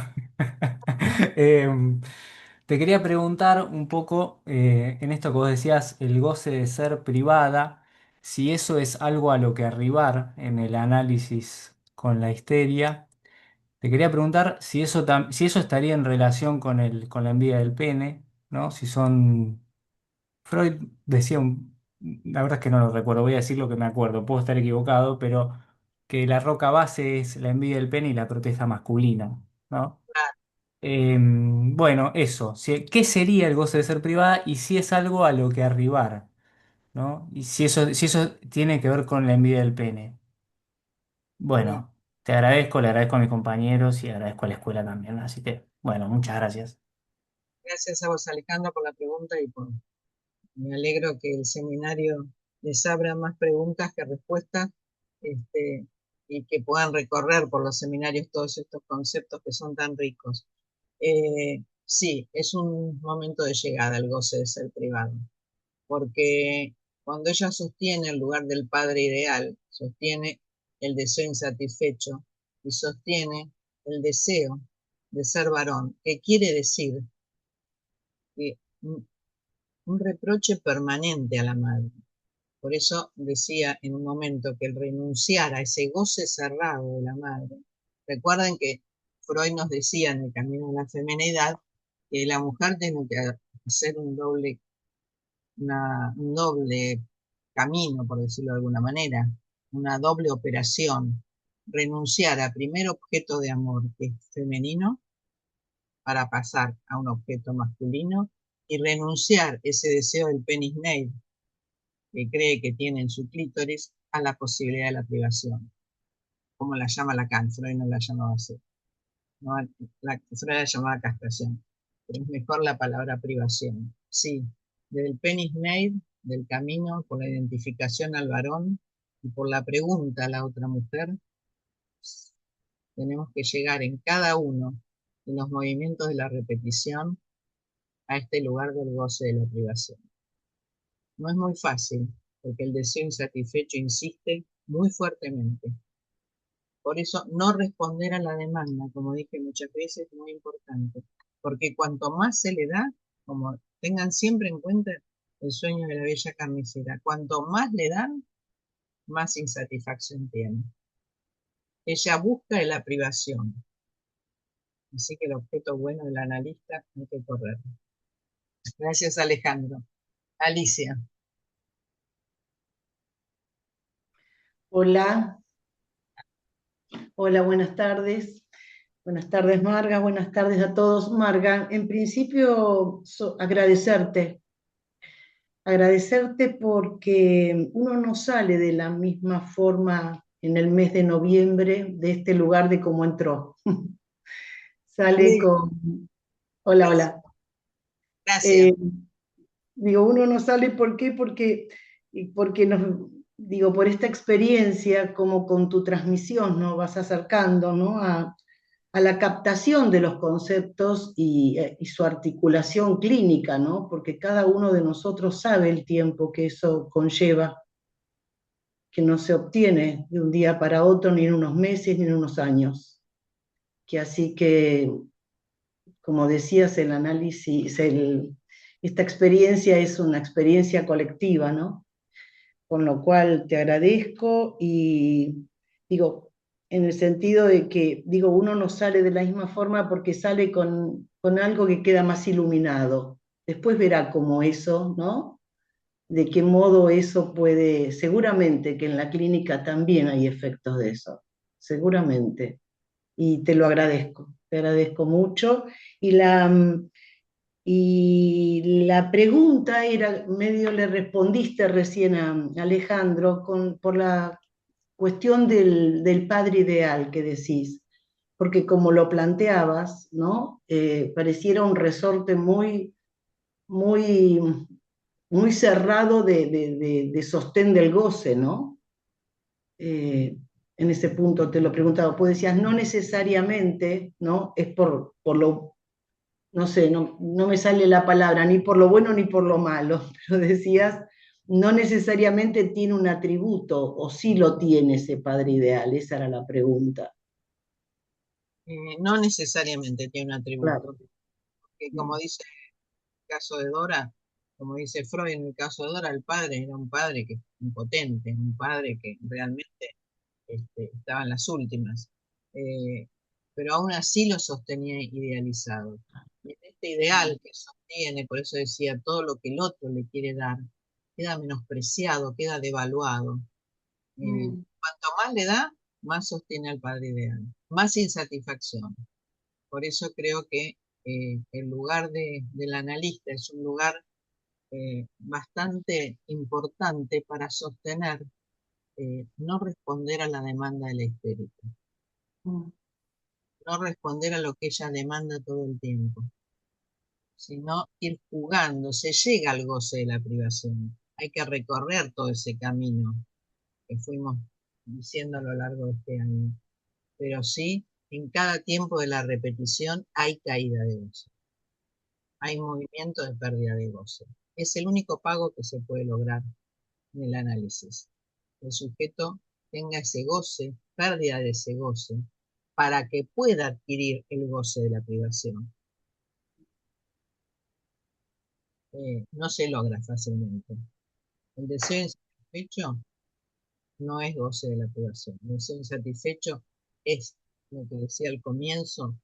Em, Te quería preguntar un poco, en esto que vos decías, el goce de ser privada, si eso es algo a lo que arribar en el análisis con la histeria. Te quería preguntar si eso, si eso estaría en relación con con la envidia del pene, ¿no? Si son Freud decía, la verdad es que no lo recuerdo, voy a decir lo que me acuerdo, puedo estar equivocado, pero que la roca base es la envidia del pene y la protesta masculina, ¿no? Bueno, eso, ¿qué sería el goce de ser privada y si es algo a lo que arribar, ¿no? Y si eso tiene que ver con la envidia del pene. Bien. Bueno, te agradezco, le agradezco a mis compañeros y agradezco a la escuela también, así que, bueno, muchas gracias. Gracias a vos, Alejandro, por la pregunta y por me alegro que el seminario les abra más preguntas que respuestas. Este, y que puedan recorrer por los seminarios todos estos conceptos que son tan ricos. Sí, es un momento de llegada el goce de ser privado, porque cuando ella sostiene el lugar del padre ideal, sostiene el deseo insatisfecho y sostiene el deseo de ser varón, que quiere decir que un reproche permanente a la madre. Por eso decía en un momento que el renunciar a ese goce cerrado de la madre, recuerden que Freud nos decía en el camino de la feminidad que la mujer tiene que hacer un doble camino, por decirlo de alguna manera, una doble operación, renunciar a primer objeto de amor, que es femenino, para pasar a un objeto masculino, y renunciar ese deseo del penis Snail, que cree que tiene en su clítoris, a la posibilidad de la privación, como la llama Lacan. Freud no la llamaba así, no, Freud la llamaba castración, pero es mejor la palabra privación. Sí, desde el penis made, del camino, por la identificación al varón y por la pregunta a la otra mujer, tenemos que llegar en cada uno de los movimientos de la repetición a este lugar del goce de la privación. No es muy fácil, porque el deseo insatisfecho insiste muy fuertemente. Por eso, no responder a la demanda, como dije muchas veces, es muy importante, porque cuanto más se le da, como tengan siempre en cuenta el sueño de la bella carnicera, cuanto más le dan, más insatisfacción tiene. Ella busca de la privación, así que el objeto bueno del analista hay que correr. Gracias, Alejandro. Alicia. Hola, hola, buenas tardes. Buenas tardes, Marga. Buenas tardes a todos. Marga, en principio, agradecerte porque uno no sale de la misma forma en el mes de noviembre de este lugar de cómo entró. Sale Sí, con... Hola, hola. gracias. Eh, Digo, uno no sale, ¿por qué? Porque digo, por esta experiencia, como con tu transmisión, ¿no? Vas acercando, ¿no? A la captación de los conceptos y su articulación clínica, ¿no? Porque cada uno de nosotros sabe el tiempo que eso conlleva, que no se obtiene de un día para otro, ni en unos meses, ni en unos años. Que así que, como decías, el análisis, esta experiencia es una experiencia colectiva, ¿no? Con lo cual te agradezco y digo, en el sentido de que, digo, uno no sale de la misma forma porque sale con algo que queda más iluminado. Después verá cómo eso, ¿no? De qué modo eso puede, seguramente que en la clínica también hay efectos de eso, seguramente. Y te agradezco mucho. Y la pregunta era, medio le respondiste recién a Alejandro, por la cuestión del padre ideal que decís, porque como lo planteabas, ¿no? Pareciera un resorte muy, muy cerrado de sostén del goce, ¿no? En ese punto te lo preguntaba, pues decías, no necesariamente, ¿no? Es por lo no sé, no me sale la palabra, ni por lo bueno ni por lo malo, pero decías, no necesariamente tiene un atributo, o sí lo tiene ese padre ideal, esa era la pregunta. No necesariamente tiene un Claro. atributo, que como dice el caso de Dora, como dice Freud en el caso de Dora, el padre era un padre que impotente, un padre que realmente estaba en las últimas, eh, pero aún así lo sostenía idealizado. Y en este ideal que sostiene, por eso decía, todo lo que el otro le quiere dar, queda menospreciado, queda devaluado. Mm, Cuanto más le da, más sostiene al padre ideal, más insatisfacción. Por eso creo que el lugar del analista es un lugar bastante importante para sostener, no responder a la demanda de la histérica, mm, no responder a lo que ella demanda todo el tiempo, sino ir jugando, se llega al goce de la privación. Hay que recorrer todo ese camino que fuimos diciendo a lo largo de este año. Pero sí, en cada tiempo de la repetición hay caída de goce, hay movimiento de pérdida de goce. Es el único pago que se puede lograr en el análisis. El sujeto tenga ese goce, pérdida de ese goce, para que pueda adquirir el goce de la privación. No se logra fácilmente. El deseo insatisfecho no es goce de la privación. El deseo insatisfecho es lo que decía al comienzo,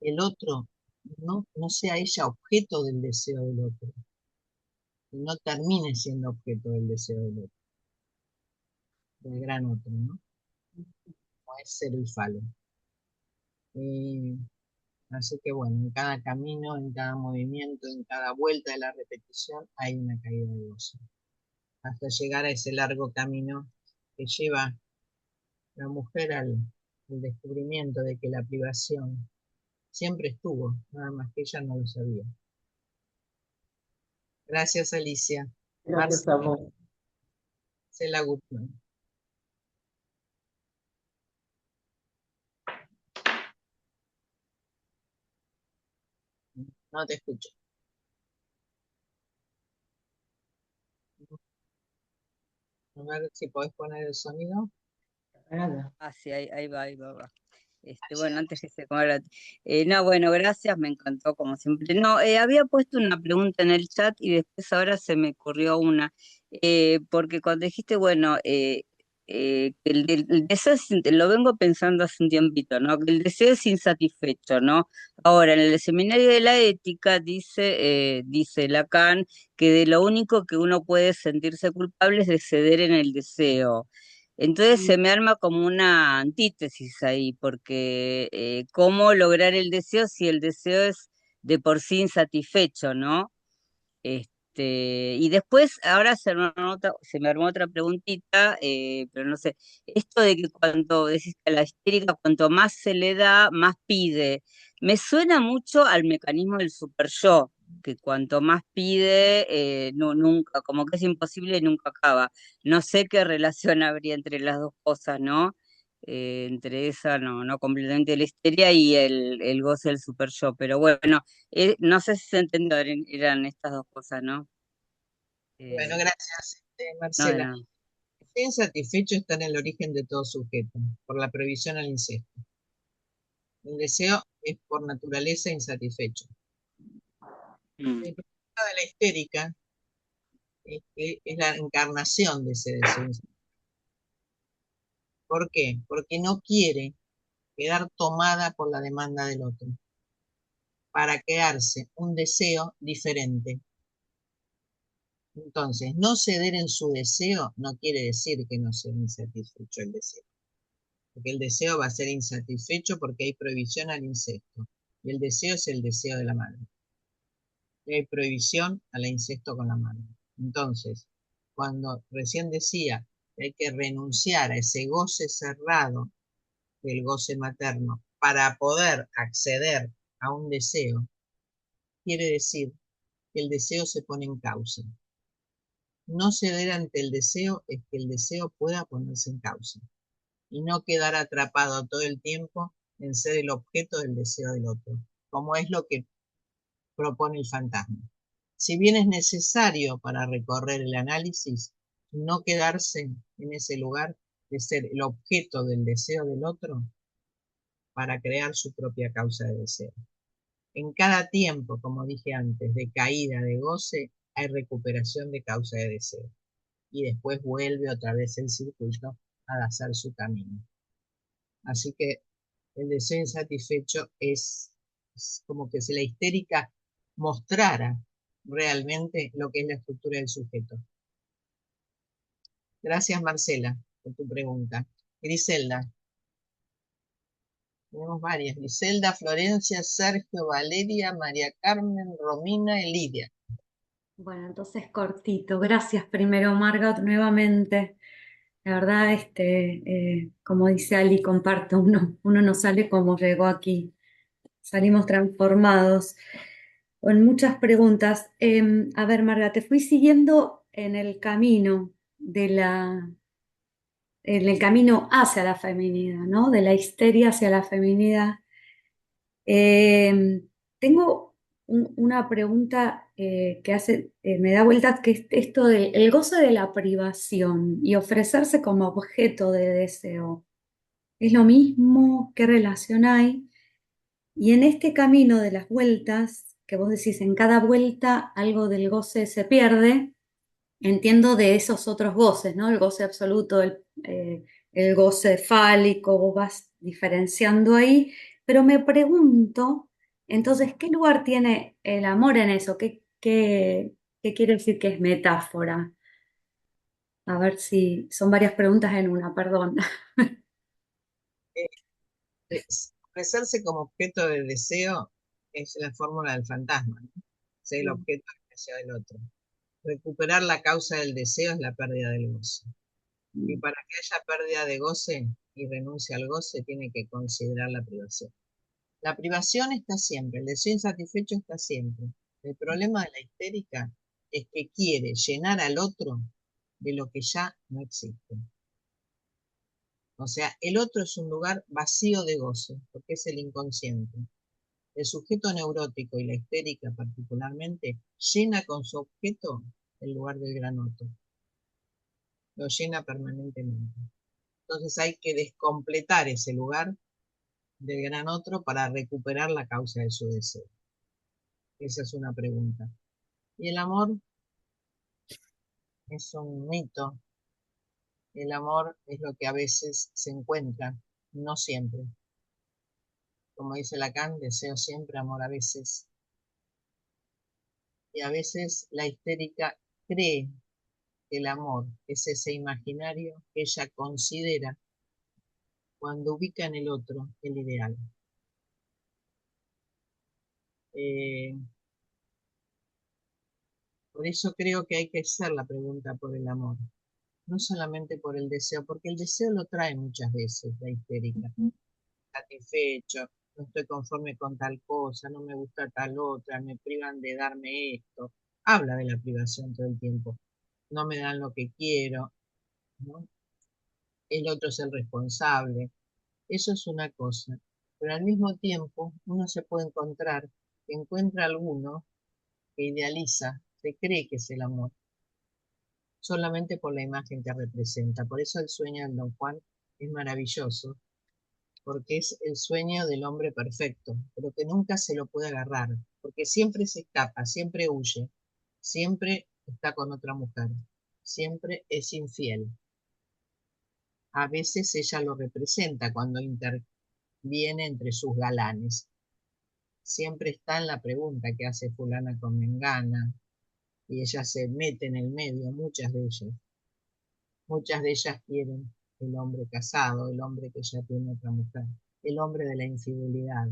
el otro no sea ella objeto del deseo del otro, y no termine siendo objeto del deseo del otro, del gran otro, ¿no? No es ser el falo. Así que bueno, en cada camino, en cada movimiento, en cada vuelta de la repetición hay una caída de gozo, hasta llegar a ese largo camino que lleva la mujer al descubrimiento de que la privación siempre estuvo, nada más que ella no lo sabía. Gracias, Alicia. Gracias a vos. Marcela Guzmán. No te escucho. A ver si podés poner el sonido. Nada. Ah, sí, ahí va, ahí va, va. Allí Bueno, no. antes que se coma no, bueno, gracias, me encantó como siempre. No, había puesto una pregunta en el chat y después ahora se me ocurrió una, porque cuando dijiste, bueno, que el deseo lo vengo pensando hace un tiempito, ¿no? Que el deseo es insatisfecho, ¿no? Ahora, en el seminario de la ética dice Lacan que de lo único que uno puede sentirse culpable es de ceder en el deseo. Entonces se me arma como una antítesis ahí, porque ¿cómo lograr el deseo si el deseo es de por sí insatisfecho, ¿no? Y después, ahora se me armó otra preguntita, pero no sé, esto de que cuando decís que a la histérica, cuanto más se le da, más pide, me suena mucho al mecanismo del super yo, que cuanto más pide, nunca, como que es imposible y nunca acaba. No sé qué relación habría entre las dos cosas, ¿no? Entre esa, no completamente la histeria y el goce del super yo, pero bueno. No sé si se entendió, eran estas dos cosas, ¿no? Bueno, Eh, gracias, no, de Marcela. nada. El insatisfecho está en el origen de todo sujeto, por la previsión al incesto. El deseo es por naturaleza insatisfecho. Mm. El problema de la histérica es que es la encarnación de ese deseo insatisfecho. ¿Por qué? Porque no quiere quedar tomada por la demanda del otro, para crearse un deseo diferente. Entonces, no ceder en su deseo no quiere decir que no sea insatisfecho el deseo, porque el deseo va a ser insatisfecho porque hay prohibición al incesto, y el deseo es el deseo de la madre, y hay prohibición al incesto con la madre. Entonces, cuando recién decía que hay que renunciar a ese goce cerrado del goce materno para poder acceder a un deseo, quiere decir que el deseo se pone en causa. No ceder ante el deseo es que el deseo pueda ponerse en causa y no quedar atrapado todo el tiempo en ser el objeto del deseo del otro, como es lo que propone el fantasma. Si bien es necesario para recorrer el análisis, no quedarse en ese lugar de ser el objeto del deseo del otro para crear su propia causa de deseo. En cada tiempo, como dije antes, de caída de goce, hay recuperación de causa de deseo. Y después vuelve otra vez el circuito a hacer su camino. Así que el deseo insatisfecho es como que si la histérica mostrara realmente lo que es la estructura del sujeto. Gracias, Marcela, por tu pregunta. Griselda. Tenemos varias. Griselda, Florencia, Sergio, Valeria, María Carmen, Romina y Lidia. Bueno, entonces cortito. Gracias primero, Margot, nuevamente. La verdad, como dice Ali, comparto, uno no sale como llegó aquí. Salimos transformados con muchas preguntas. A ver, Marga, te fui siguiendo en el camino de en el camino hacia la feminidad, ¿no? De la histeria hacia la feminidad. Tengo una pregunta que me da vueltas, que es esto del el goce de la privación y ofrecerse como objeto de deseo. ¿Es lo mismo? ¿Qué relación hay? Y en este camino de las vueltas, que vos decís, en cada vuelta algo del goce se pierde, entiendo de esos otros goces, ¿no? El goce absoluto, el goce fálico, vos vas diferenciando ahí, pero me pregunto, entonces, ¿qué lugar tiene el amor en eso? ¿Qué quiere decir que es metáfora? A ver si son varias preguntas en una, perdón. Eh, Ofrecerse como objeto de deseo es la fórmula del fantasma, ¿no? Ser el objeto del deseo del otro. Recuperar la causa del deseo es la pérdida del goce. Y para que haya pérdida de goce y renuncia al goce, tiene que considerar la privación. La privación está siempre, el deseo insatisfecho está siempre. El problema de la histérica es que quiere llenar al otro de lo que ya no existe. O sea, el otro es un lugar vacío de goce, porque es el inconsciente. El sujeto neurótico y la histérica particularmente llena con su objeto el lugar del gran otro. Lo llena permanentemente. Entonces hay que descompletar ese lugar del gran otro para recuperar la causa de su deseo. Esa es una pregunta. Y el amor es un mito. El amor es lo que a veces se encuentra, no siempre. Como dice Lacan, deseo siempre, amor a veces. Y a veces la histérica cree que el amor es ese imaginario que ella considera cuando ubica en el otro el ideal. Eh, por eso creo que hay que hacer la pregunta por el amor, no solamente por el deseo, porque el deseo lo trae muchas veces la histérica. Satisfecho, no estoy conforme con tal cosa, no me gusta tal otra, me privan de darme esto. Habla de la privación todo el tiempo. No me dan lo que quiero, ¿no? El otro es el responsable. Eso es una cosa. Pero al mismo tiempo uno se puede encontrar, que encuentra alguno que idealiza, se cree que es el amor, solamente por la imagen que representa. Por eso el sueño del Don Juan es maravilloso, porque es el sueño del hombre perfecto, pero que nunca se lo puede agarrar, porque siempre se escapa, siempre huye, siempre está con otra mujer, siempre es infiel. A veces ella lo representa cuando interviene entre sus galanes. Siempre está en la pregunta que hace fulana con mengana, y ella se mete en el medio, muchas de ellas. Muchas de ellas quieren el hombre casado, el hombre que ya tiene otra mujer, el hombre de la infidelidad,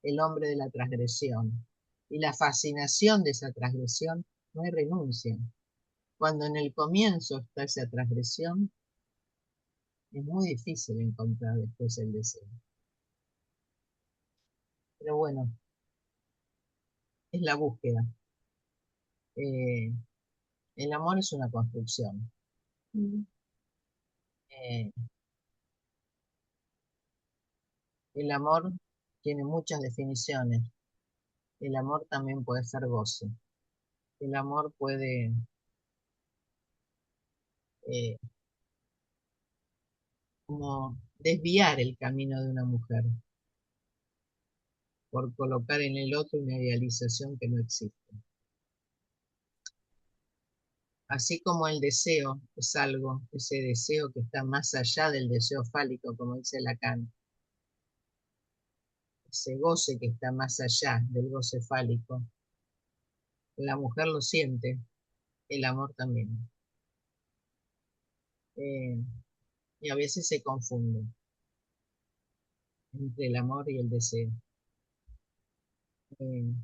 el hombre de la transgresión. Y la fascinación de esa transgresión no hay renuncia. Cuando en el comienzo está esa transgresión, es muy difícil encontrar después el deseo. Pero bueno, es la búsqueda. Eh, el amor es una construcción. Eh, el amor tiene muchas definiciones. El amor también puede ser goce. El amor puede eh, como desviar el camino de una mujer por colocar en el otro una idealización que no existe. Así como el deseo es algo, ese deseo que está más allá del deseo fálico, como dice Lacan, ese goce que está más allá del goce fálico, la mujer lo siente, el amor también. Eh, y a veces se confunde entre el amor y el deseo. Eh,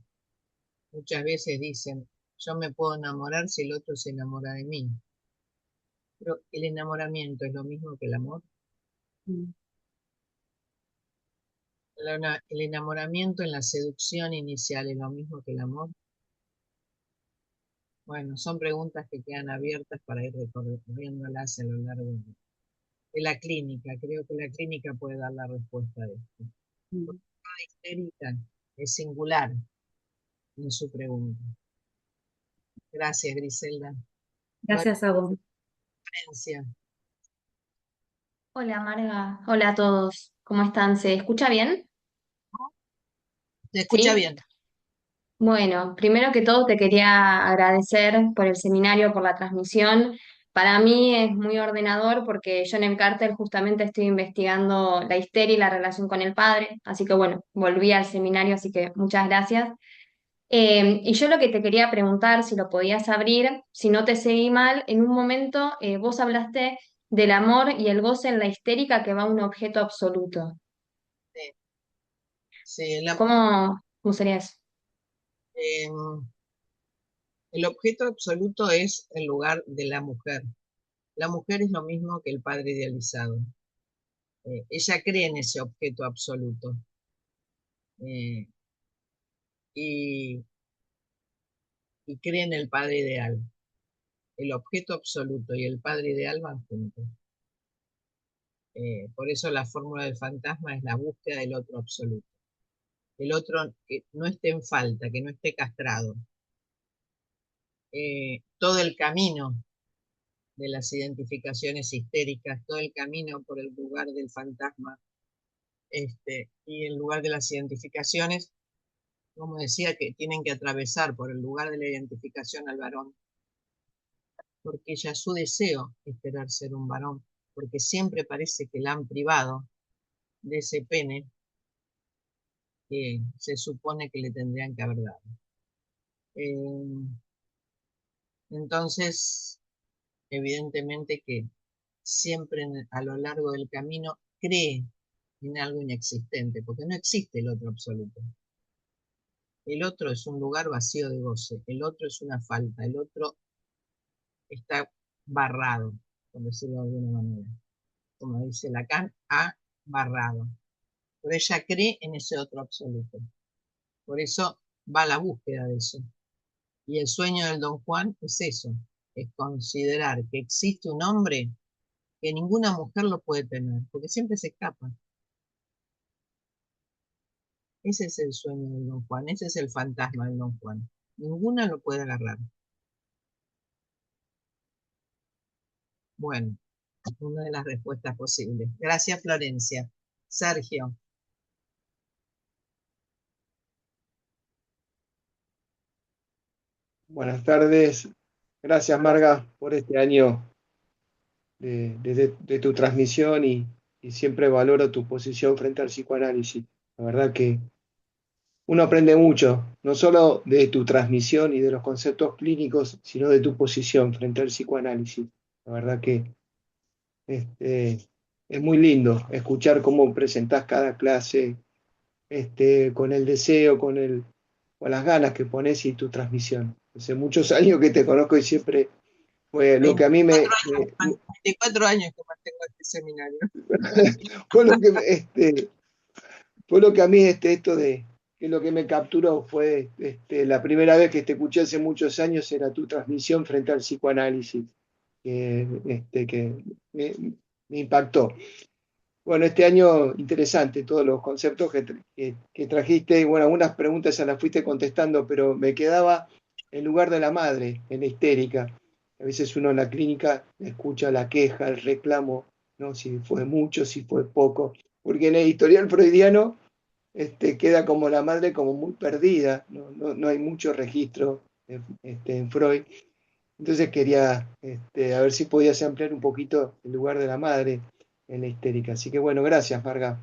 Muchas veces dicen, yo me puedo enamorar si el otro se enamora de mí. Pero el enamoramiento es lo mismo que el amor. El enamoramiento en la seducción inicial es lo mismo que el amor. Bueno, son preguntas que quedan abiertas para ir recorriéndolas a lo largo de la clínica. Creo que la clínica puede dar la respuesta de esto. Porque cada histérica es singular en su pregunta. Gracias, Griselda. Gracias a vos. Florencia, Hola Marga, hola a todos, ¿cómo están? ¿Se escucha bien? ¿te escucha ¿Sí? bien? Bueno, primero que todo te quería agradecer por el seminario, por la transmisión. Para mí es muy ordenador porque yo en el cártel justamente estoy investigando la histeria y la relación con el padre, así que bueno, volví al seminario, así que muchas gracias. Y yo lo que te quería preguntar, si lo podías abrir, si no te seguí mal, en un momento vos hablaste del amor y el goce en la histérica que va a un objeto absoluto. Sí, sí, la- ¿Cómo sería eso? em, el objeto absoluto es el lugar de la mujer. La mujer es lo mismo que el padre idealizado. Ella cree en ese objeto absoluto. eh, y, y cree en el padre ideal. El objeto absoluto y el padre ideal van juntos. Por eso la fórmula del fantasma es la búsqueda del otro absoluto. El otro que no esté en falta, que no esté castrado. Todo el camino de las identificaciones histéricas, todo el camino por el lugar del fantasma, y el lugar de las identificaciones, como decía, que tienen que atravesar por el lugar de la identificación al varón, porque ya su deseo es querer ser un varón, porque siempre parece que la han privado de ese pene que se supone que le tendrían que haber dado. Eh, entonces, evidentemente que siempre a lo largo del camino cree en algo inexistente, porque no existe el otro absoluto. El otro es un lugar vacío de goce, el otro es una falta, el otro está barrado, por decirlo de alguna manera. Como dice Lacan, ha barrado. Pero ella cree en ese otro absoluto. Por eso va a la búsqueda de eso. Y el sueño del Don Juan es eso, es considerar que existe un hombre que ninguna mujer lo puede tener, porque siempre se escapa. Ese es el sueño del Don Juan, ese es el fantasma del Don Juan. Ninguna lo puede agarrar. Bueno, una de las respuestas posibles. Gracias, Florencia. Sergio. Buenas tardes. Gracias, Marga, por este año de tu transmisión y siempre valoro tu posición frente al psicoanálisis. La verdad que uno aprende mucho, no solo de tu transmisión y de los conceptos clínicos, sino de tu posición frente al psicoanálisis. La verdad que este, es muy lindo escuchar cómo presentás cada clase, con el deseo, con las ganas que pones y tu transmisión. Hace muchos años que te conozco y siempre fue lo que a mí 24 años que mantengo este seminario. fue lo que fue lo que a mí esto de que lo que me capturó fue la primera vez que te escuché hace muchos años era tu transmisión frente al psicoanálisis que me, me impactó. Bueno, este año interesante, todos los conceptos que trajiste, y bueno, algunas preguntas ya las fuiste contestando, pero me quedaba el lugar de la madre en la histérica. A veces uno en la clínica escucha la queja, el reclamo, ¿no? Si fue mucho, si fue poco, porque en el historial freudiano queda como la madre como muy perdida, no hay mucho registro en Freud. Entonces quería a ver si podías ampliar un poquito el lugar de la madre en la histérica. Así que bueno, gracias, Marga.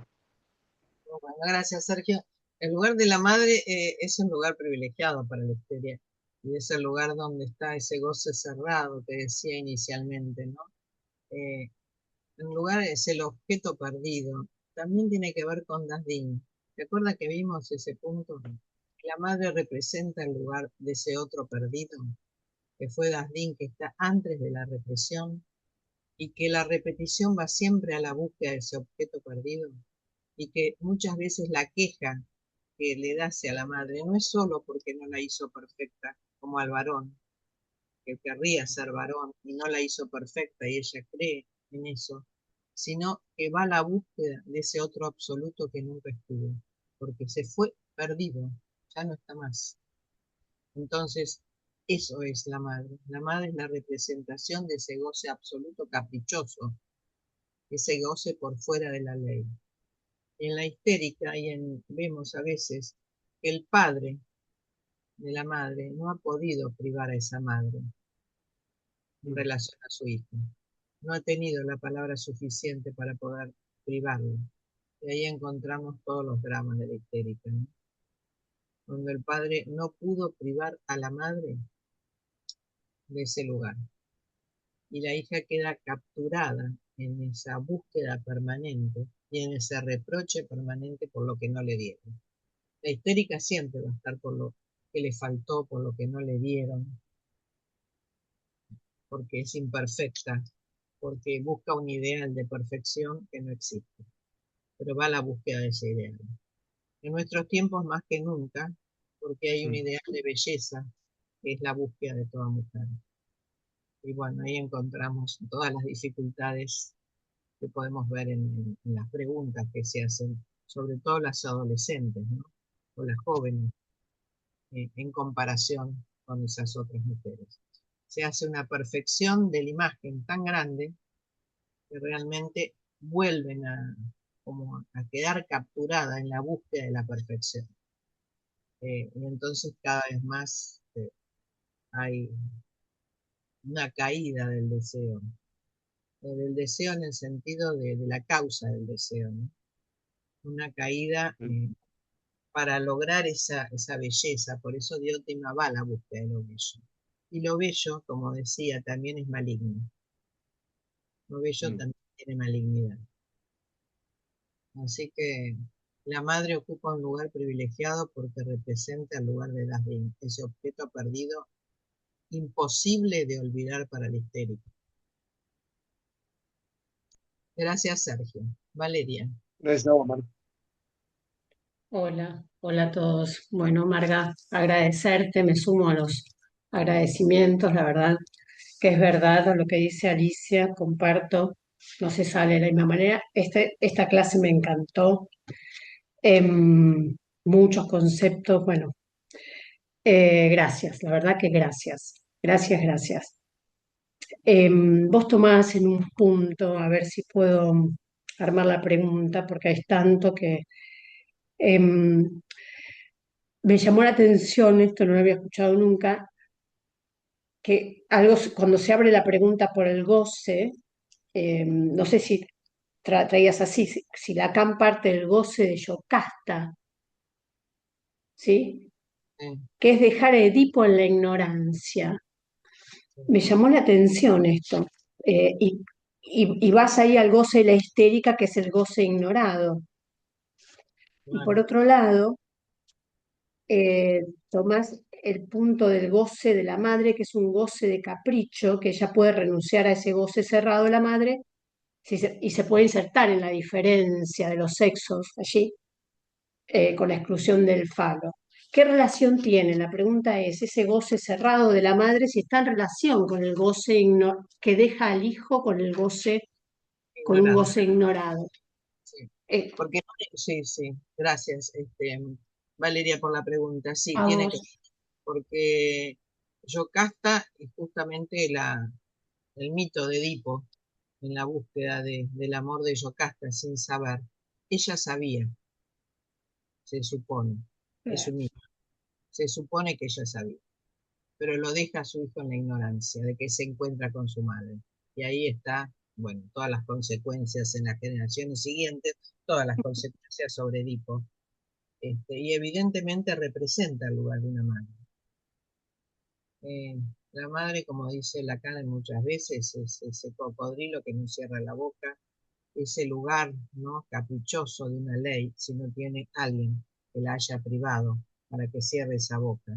Bueno, gracias, Sergio. El lugar de la madre es un lugar privilegiado para la histeria y es el lugar donde está ese goce cerrado que decía inicialmente, ¿no? Eh, el lugar es el objeto perdido. También tiene que ver con Dasdin. ¿Te acuerdas que vimos ese punto? La madre representa el lugar de ese otro perdido, que fue Dasdin, que está antes de la represión, y que la repetición va siempre a la búsqueda de ese objeto perdido, y que muchas veces la queja que le da hacia la madre no es solo porque no la hizo perfecta, como al varón, que querría ser varón y no la hizo perfecta y ella cree en eso, sino que va a la búsqueda de ese otro absoluto que nunca estuvo, porque se fue perdido, ya no está más. Entonces, eso es la madre. La madre es la representación de ese goce absoluto caprichoso, ese goce por fuera de la ley. En la histérica vemos a veces que el padre de la madre no ha podido privar a esa madre en relación a su hijo. No ha tenido la palabra suficiente para poder privarlo. Y ahí encontramos todos los dramas de la histérica, ¿no? Cuando el padre no pudo privar a la madre de ese lugar. Y la hija queda capturada en esa búsqueda permanente y en ese reproche permanente por lo que no le dieron. La histérica siempre va a estar por lo que le faltó, por lo que no le dieron, porque es imperfecta, porque busca un ideal de perfección que no existe, pero va a la búsqueda de ese ideal. En nuestros tiempos más que nunca, porque hay un ideal de belleza que es la búsqueda de toda mujer. Y bueno, ahí encontramos todas las dificultades que podemos ver en las preguntas que se hacen, sobre todo las adolescentes, ¿no? O las jóvenes, en comparación con esas otras mujeres. Se hace una perfección de la imagen tan grande que realmente vuelven como a quedar capturada en la búsqueda de la perfección. Y entonces cada vez más hay una caída del deseo en el sentido de la causa del deseo, ¿no? Una caída para lograr esa belleza, por eso Diotima va a la búsqueda de lo bello. Y lo bello, como decía, también es maligno. Lo bello también tiene malignidad. Así que la madre ocupa un lugar privilegiado porque representa el lugar de Dasbin, ese objeto perdido, imposible de olvidar para el histérico. Gracias, Sergio. Valeria. Gracias a vos, Mar. Hola, hola a todos. Bueno, Marga, agradecerte, me sumo a los agradecimientos, la verdad que es verdad lo que dice Alicia, comparto, no se sale de la misma manera. Esta clase me encantó, muchos conceptos, bueno, gracias, la verdad que gracias, gracias, gracias. Vos tomás en un punto, a ver si puedo armar la pregunta, porque hay tanto que... em, me llamó la atención, esto no lo había escuchado nunca, que algo, cuando se abre la pregunta por el goce, no sé si traías así, si Lacan parte del goce de Yocasta, ¿sí? Que es dejar a Edipo en la ignorancia. Me llamó la atención esto. Y vas ahí al goce de la histérica, que es el goce ignorado. Y por otro lado, tomás el punto del goce de la madre, que es un goce de capricho, que ella puede renunciar a ese goce cerrado de la madre y se puede insertar en la diferencia de los sexos allí, con la exclusión del falo. ¿Qué relación tiene? La pregunta es, ese goce cerrado de la madre, si está en relación con el goce que deja al hijo con el goce, con un goce ignorado. Sí. Porque, sí, gracias, Valeria, por la pregunta. Sí, tiene que ver, porque Yocasta es justamente el mito de Edipo en la búsqueda del amor de Yocasta sin saber. Ella sabía, se supone, es un mito, se supone que ella sabía, pero lo deja a su hijo en la ignorancia de que se encuentra con su madre. Y ahí está, bueno, todas las consecuencias en las generaciones siguientes, todas las consecuencias sobre Edipo. Y evidentemente representa el lugar de una madre. La madre, como dice Lacan muchas veces, es ese cocodrilo que no cierra la boca, ese lugar, ¿no?, caprichoso de una ley, si no tiene alguien que la haya privado para que cierre esa boca.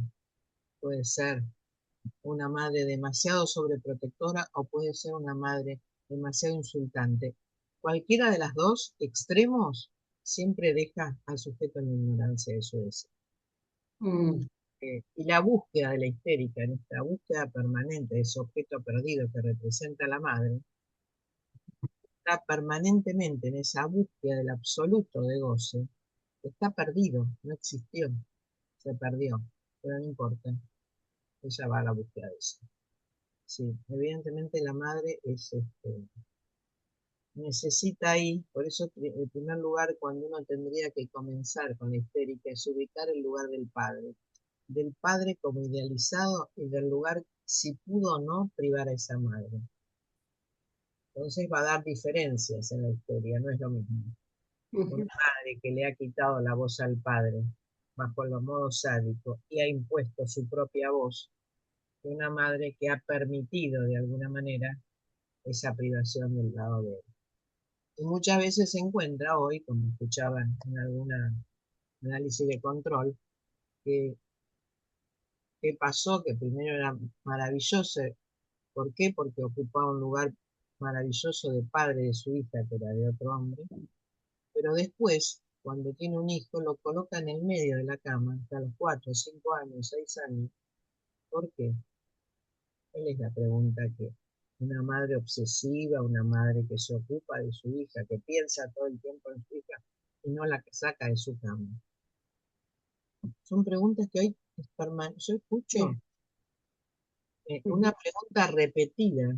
Puede ser una madre demasiado sobreprotectora o puede ser una madre demasiado insultante. Cualquiera de las dos extremos siempre deja al sujeto en la ignorancia de su deseo. Y la búsqueda de la histérica, nuestra búsqueda permanente de ese objeto perdido que representa a la madre, está permanentemente en esa búsqueda del absoluto de goce, está perdido, no existió, se perdió, pero no importa, ella va a la búsqueda de eso. Sí, evidentemente la madre necesita ahí, por eso en primer lugar cuando uno tendría que comenzar con la histérica es ubicar el lugar del padre como idealizado y del lugar si pudo o no privar a esa madre. Entonces va a dar diferencias en la historia, no es lo mismo. Una madre que le ha quitado la voz al padre bajo los modos sádicos y ha impuesto su propia voz, que una madre que ha permitido de alguna manera esa privación del lado de él. Y muchas veces se encuentra hoy, como escuchaba en alguna análisis de control, que pasó, que primero era maravilloso. ¿Por qué? Porque ocupaba un lugar maravilloso de padre de su hija, que era de otro hombre, pero después, cuando tiene un hijo, lo coloca en el medio de la cama, hasta los 4, 5 años, 6 años. ¿Por qué? ¿Cuál es la pregunta que una madre obsesiva, una madre que se ocupa de su hija, que piensa todo el tiempo en su hija y no la saca de su cama? Son preguntas que hoy yo escucho una pregunta repetida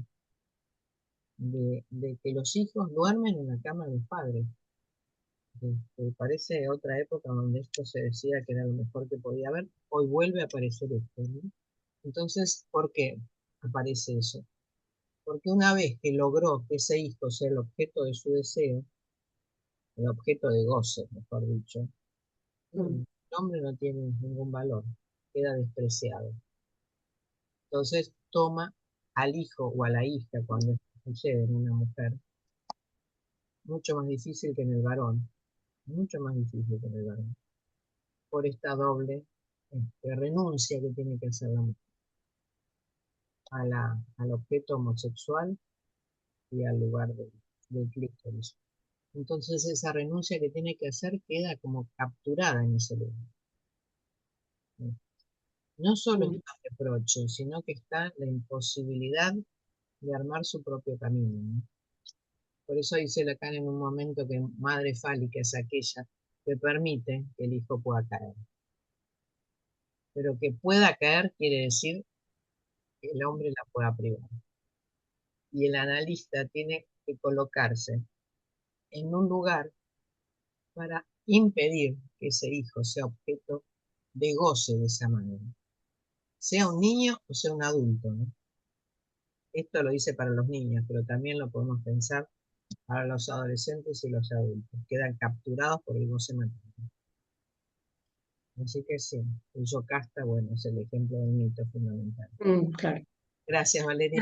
de que los hijos duermen en la cama de los padres. Parece otra época donde esto se decía que era lo mejor que podía haber. Hoy vuelve a aparecer esto, ¿no? Entonces, ¿por qué aparece eso? Porque una vez que logró que ese hijo sea el objeto de su deseo, el objeto de goce, mejor dicho, el hombre no tiene ningún valor, queda despreciado. Entonces toma al hijo o a la hija, cuando esto sucede en una mujer, mucho más difícil que en el varón, mucho más difícil que en el varón, por esta doble renuncia que tiene que hacer la mujer al objeto homosexual y al lugar del clítoris. Entonces esa renuncia que tiene que hacer queda como capturada en ese lugar. No solo está el reproche, sino que está la imposibilidad de armar su propio camino, ¿no? Por eso dice Lacan en un momento que madre fálica es aquella que permite que el hijo pueda caer. Pero que pueda caer quiere decir que el hombre la pueda privar. Y el analista tiene que colocarse en un lugar para impedir que ese hijo sea objeto de goce de esa manera. Sea un niño o sea un adulto, ¿no? Esto lo dice para los niños, pero también lo podemos pensar para los adolescentes y los adultos. Quedan capturados por el goce materno. Así que sí, el Yocasta, bueno, es el ejemplo del mito fundamental. Claro. Gracias, Valeria.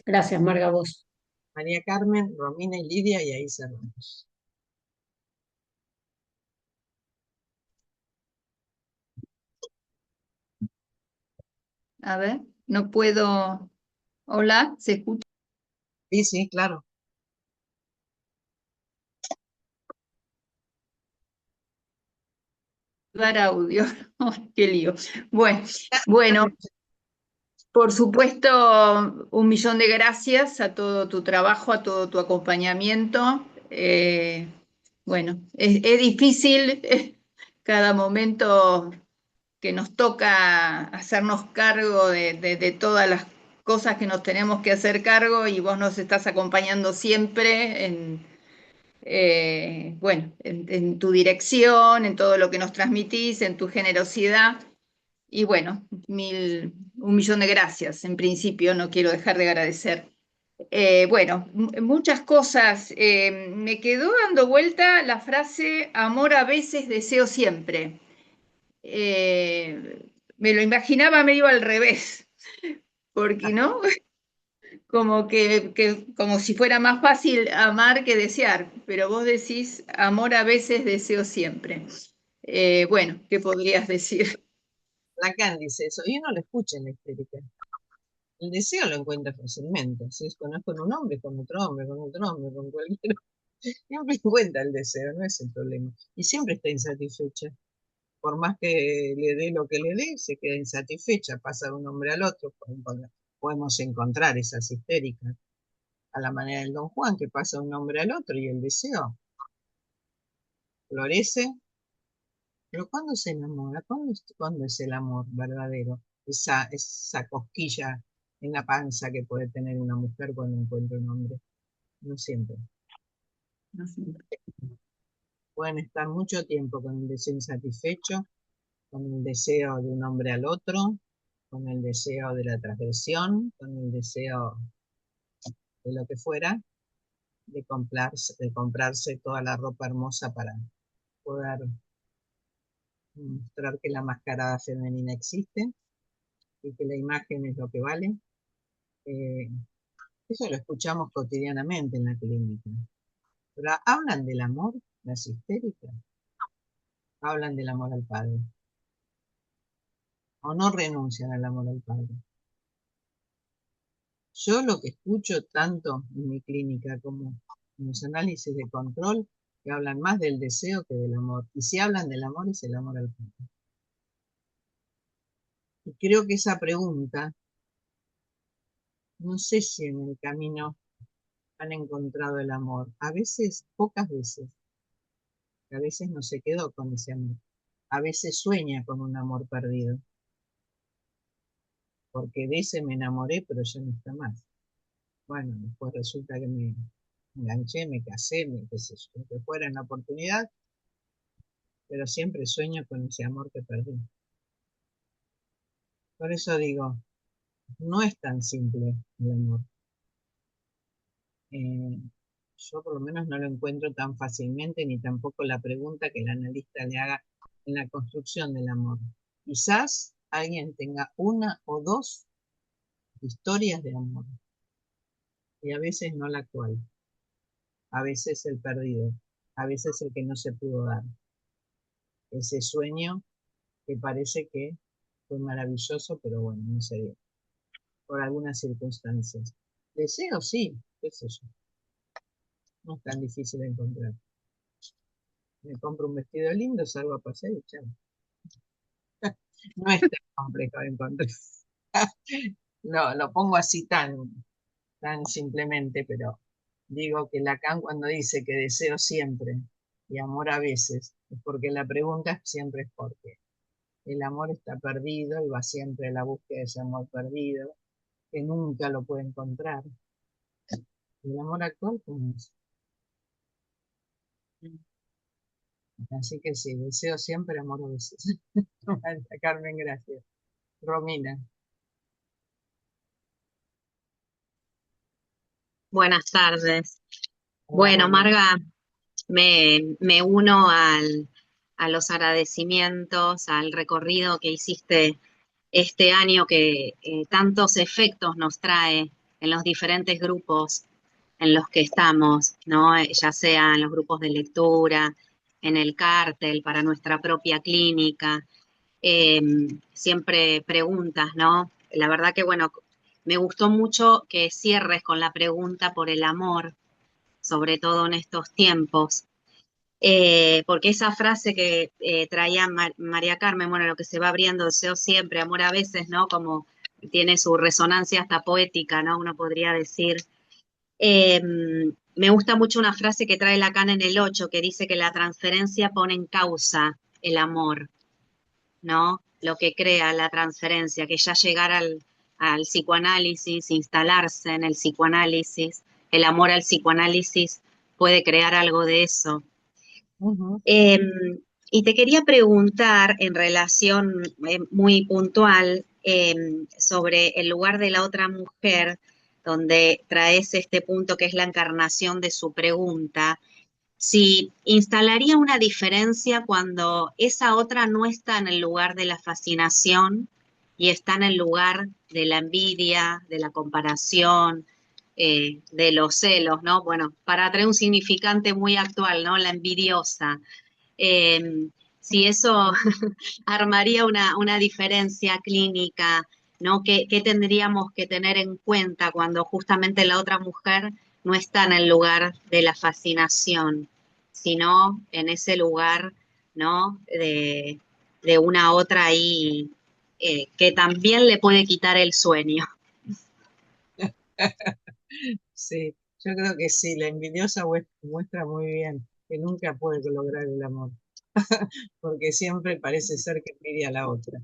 Gracias, Marga, vos. María Carmen, Romina y Lidia, y ahí cerramos. A ver, no puedo. Hola, ¿se escucha? Sí, sí, claro. Dar audio. Ay, qué lío. Bueno, por supuesto, 1.000.000 de gracias a todo tu trabajo, a todo tu acompañamiento. Bueno, es difícil cada momento que nos toca hacernos cargo de todas las cosas que nos tenemos que hacer cargo y vos nos estás acompañando siempre en tu dirección, en todo lo que nos transmitís, en tu generosidad. Y bueno, 1.000.000 de gracias. En principio, no quiero dejar de agradecer. Bueno, muchas cosas. Me quedó dando vuelta la frase amor a veces, deseo siempre. Me lo imaginaba medio al revés, porque no, como si fuera más fácil amar que desear, pero vos decís amor a veces, deseo siempre. Bueno, ¿qué podrías decir? Lacan dice eso, y uno lo escucha en la estética. El deseo lo encuentra fácilmente. Si es con un hombre, con otro hombre, con otro hombre, con cualquiera. Siempre encuentra el deseo, no es el problema. Y siempre está insatisfecha. Por más que le dé lo que le dé, se queda insatisfecha, pasa de un hombre al otro. Podemos encontrar esas histéricas. a la manera del Don Juan, que pasa de un hombre al otro y el deseo florece. Pero ¿cuándo se enamora? ¿Cuándo es el amor verdadero? Esa cosquilla en la panza que puede tener una mujer cuando encuentra un hombre. No siempre. No sé. Pueden estar mucho tiempo con el deseo insatisfecho, con el deseo de un hombre al otro, con el deseo de la transgresión, con el deseo de lo que fuera, de comprarse toda la ropa hermosa para poder mostrar que la mascarada femenina existe y que la imagen es lo que vale. Eh, Eso lo escuchamos cotidianamente en la clínica. Pero hablan del amor, las histéricas, hablan del amor al padre. O no renuncian al amor al padre. Yo lo que escucho tanto en mi clínica como en los análisis de control, que hablan más del deseo que del amor. Y si hablan del amor, es el amor al padre. Y creo que esa pregunta, no sé si en el camino han encontrado el amor. A veces, pocas veces. A veces no se quedó con ese amor. A veces sueña con un amor perdido. Porque de ese me enamoré, pero ya no está más. Bueno, después resulta que me enganché, me casé, qué sé yo, lo que fuera en la oportunidad, pero siempre sueño con ese amor que perdí. Por eso digo, no es tan simple el amor. Yo por lo menos no lo encuentro tan fácilmente, ni tampoco la pregunta que el analista le haga en la construcción del amor. Quizás alguien tenga una o dos historias de amor, y a veces no la actual, a veces el perdido, a veces el que no se pudo dar. Ese sueño que parece que fue maravilloso, pero bueno, no se dio, por algunas circunstancias. Deseo, sí, qué sé yo, no es tan difícil de encontrar. Me compro un vestido lindo, salgo a pasear y chao. No es tan complejo de encontrar. No, lo pongo así tan simplemente, pero digo que Lacan cuando dice que deseo siempre y amor a veces, es porque la pregunta siempre es por qué. El amor está perdido y va siempre a la búsqueda de ese amor perdido, que nunca lo puede encontrar. El amor actual, ¿cómo es? Así que sí, deseo siempre amor a veces. Carmen, gracias. Romina. Buenas tardes. Hola, Bueno, Romina. Marga, me uno a los agradecimientos, al recorrido que hiciste este año que tantos efectos nos trae en los diferentes grupos en los que estamos, ¿no? Ya sea en los grupos de lectura, en el cártel, para nuestra propia clínica. Eh, Siempre preguntas, ¿no? La verdad que, bueno, me gustó mucho que cierres con la pregunta por el amor, sobre todo en estos tiempos, porque esa frase que traía María Carmen, bueno, lo que se va abriendo, deseo siempre, amor a veces, ¿no? Como tiene su resonancia hasta poética, ¿no? Uno podría decir. Eh, Me gusta mucho una frase que trae Lacan en el 8, que dice que la transferencia pone en causa el amor, ¿no? Lo que crea la transferencia, que ya llegar al psicoanálisis, instalarse en el psicoanálisis, el amor al psicoanálisis puede crear algo de eso. Ujú. Eh, y te quería preguntar en relación muy puntual sobre el lugar de la otra mujer, donde traes este punto que es la encarnación de su pregunta, si instalaría una diferencia cuando esa otra no está en el lugar de la fascinación y está en el lugar de la envidia, de la comparación, de los celos, ¿no? Bueno, para traer un significante muy actual, ¿no? La envidiosa. Eh, si eso armaría una diferencia clínica, ¿no? ¿Qué tendríamos que tener en cuenta cuando justamente la otra mujer no está en el lugar de la fascinación, sino en ese lugar, ¿no? De una otra ahí que también le puede quitar el sueño? Sí, Yo creo que sí, la envidiosa muestra muy bien que nunca puede lograr el amor, porque siempre parece ser que envidia a la otra.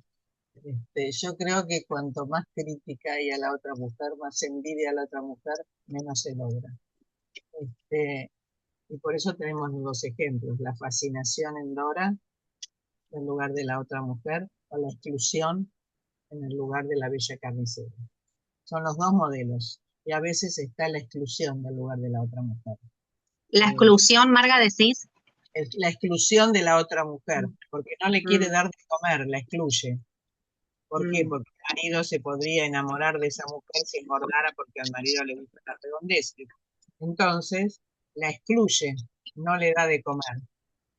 Yo creo que cuanto más crítica hay a la otra mujer, más envidia a la otra mujer, menos se logra. Y por eso tenemos los dos ejemplos, la fascinación en Dora en lugar de la otra mujer, o la exclusión en el lugar de la bella carnicera. Son los dos modelos, y a veces está la exclusión del lugar de la otra mujer. La exclusión, Marga, decís. La exclusión de la otra mujer, porque no le quiere dar de comer, la excluye. ¿Por qué? Porque el marido se podría enamorar de esa mujer si engordara porque al marido le gusta la redondez. Entonces, la excluye, no le da de comer,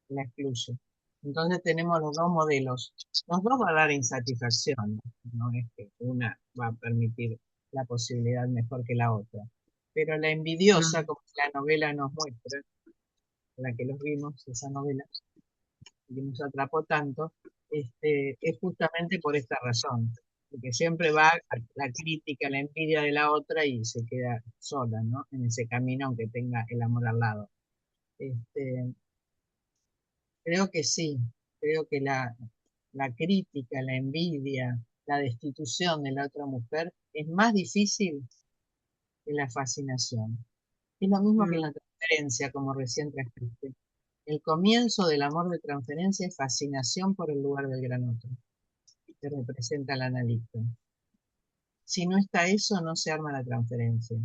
la excluye. Entonces tenemos los dos modelos. Los dos va a dar insatisfacción, no es que una va a permitir la posibilidad mejor que la otra. Pero la envidiosa, como la novela nos muestra, la que los vimos, esa novela, que nos atrapó tanto, es justamente por esta razón, porque siempre va a la crítica, la envidia de la otra y se queda sola, ¿no? En ese camino, aunque tenga el amor al lado. Creo que sí, creo que la crítica, la envidia, la destitución de la otra mujer es más difícil que la fascinación. Es lo mismo que en la transferencia, como recién trajiste. El comienzo del amor de transferencia es fascinación por el lugar del gran otro, que representa al analista. Si no está eso, no se arma la transferencia.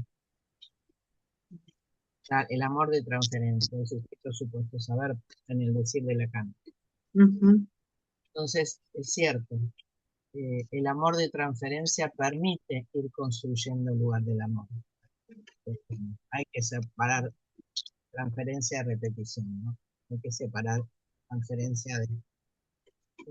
El amor de transferencia, es sujeto supuesto saber en el decir de Lacan. Entonces, es cierto, el amor de transferencia permite ir construyendo el lugar del amor. Hay que separar transferencia de repetición, ¿no? Hay que separar transferencia de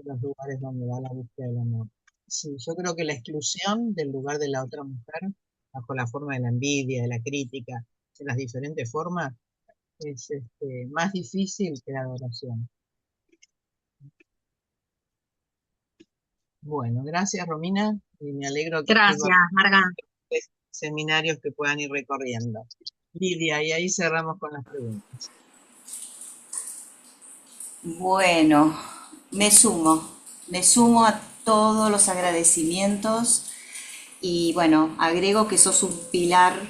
los lugares donde va la búsqueda del amor. Sí, yo creo que la exclusión del lugar de la otra mujer, bajo la forma de la envidia, de la crítica, de las diferentes formas, es más difícil que la adoración. Bueno, gracias Romina, y me alegro que Gracias, Marga. seminarios que puedan ir recorriendo. Lidia, y ahí cerramos con las preguntas. Bueno, me sumo a todos los agradecimientos y bueno, agrego que sos un pilar,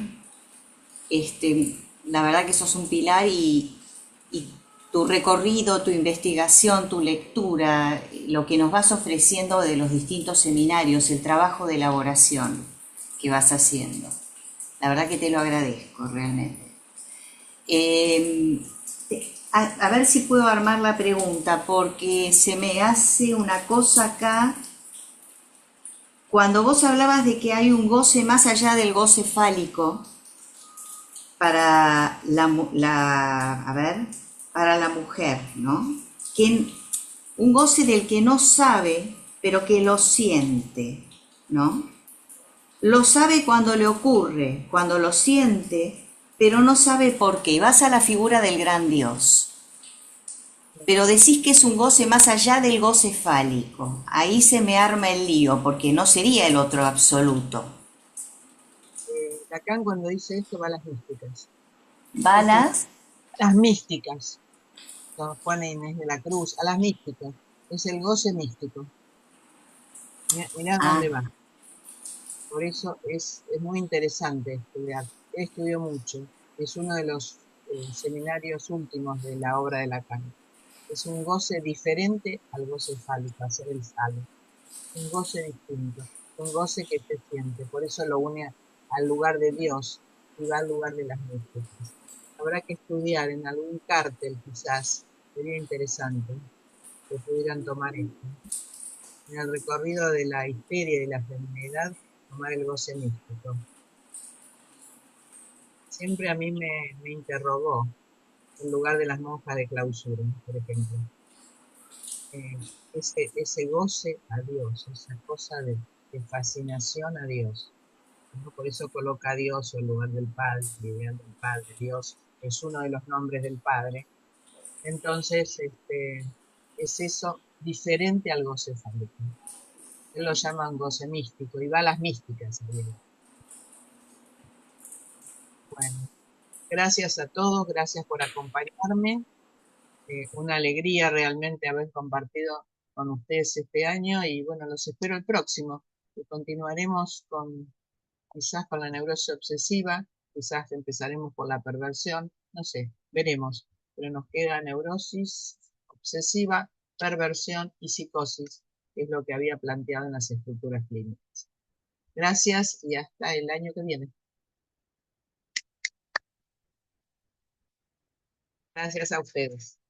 la verdad que sos un pilar y tu recorrido, tu investigación, tu lectura, lo que nos vas ofreciendo de los distintos seminarios, el trabajo de elaboración que vas haciendo. La verdad que te lo agradezco realmente. A ver si puedo armar la pregunta, porque se me hace una cosa acá. Cuando vos hablabas de que hay un goce más allá del goce fálico para para la mujer, ¿no? Un goce del que no sabe, pero que lo siente, ¿no? Lo sabe cuando le ocurre, cuando lo siente, pero no sabe por qué. Vas a la figura del gran Dios. Pero decís que es un goce más allá del goce fálico. Ahí se me arma el lío, porque no sería el otro absoluto. Lacan cuando dice esto va a las místicas. ¿Va a las? Las místicas. Don Juan Inés de la Cruz, a las místicas. Es el goce místico. Mirá dónde va. Por eso es muy interesante estudiar. Estudió mucho. Es uno de los seminarios últimos de la obra de Lacan. Es un goce diferente al goce fálico, hacer el falo. Un goce distinto. Un goce que se siente. Por eso lo une al lugar de Dios y va al lugar de las místicas. Habrá que estudiar en algún cártel, quizás. Sería interesante que pudieran tomar esto. En el recorrido de la histeria y la feminidad, tomar el goce místico. Siempre a mí me interrogó el lugar de las monjas de clausura, por ejemplo. Ese goce a Dios, esa cosa de fascinación a Dios. ¿No? Por eso coloca a Dios en el lugar del Padre, el ideal del Padre. Dios es uno de los nombres del Padre. Entonces, es eso diferente al goce fálico. Él lo llama un goce místico y va a las místicas. Bueno, Gracias a todos, gracias por acompañarme. Una alegría realmente haber compartido con ustedes este año y bueno, los espero el próximo, que continuaremos quizás con la neurosis obsesiva, quizás empezaremos por la perversión, no sé, veremos, pero nos queda neurosis obsesiva, perversión y psicosis, que es lo que había planteado en las estructuras clínicas. Gracias y hasta el año que viene. Gracias a ustedes.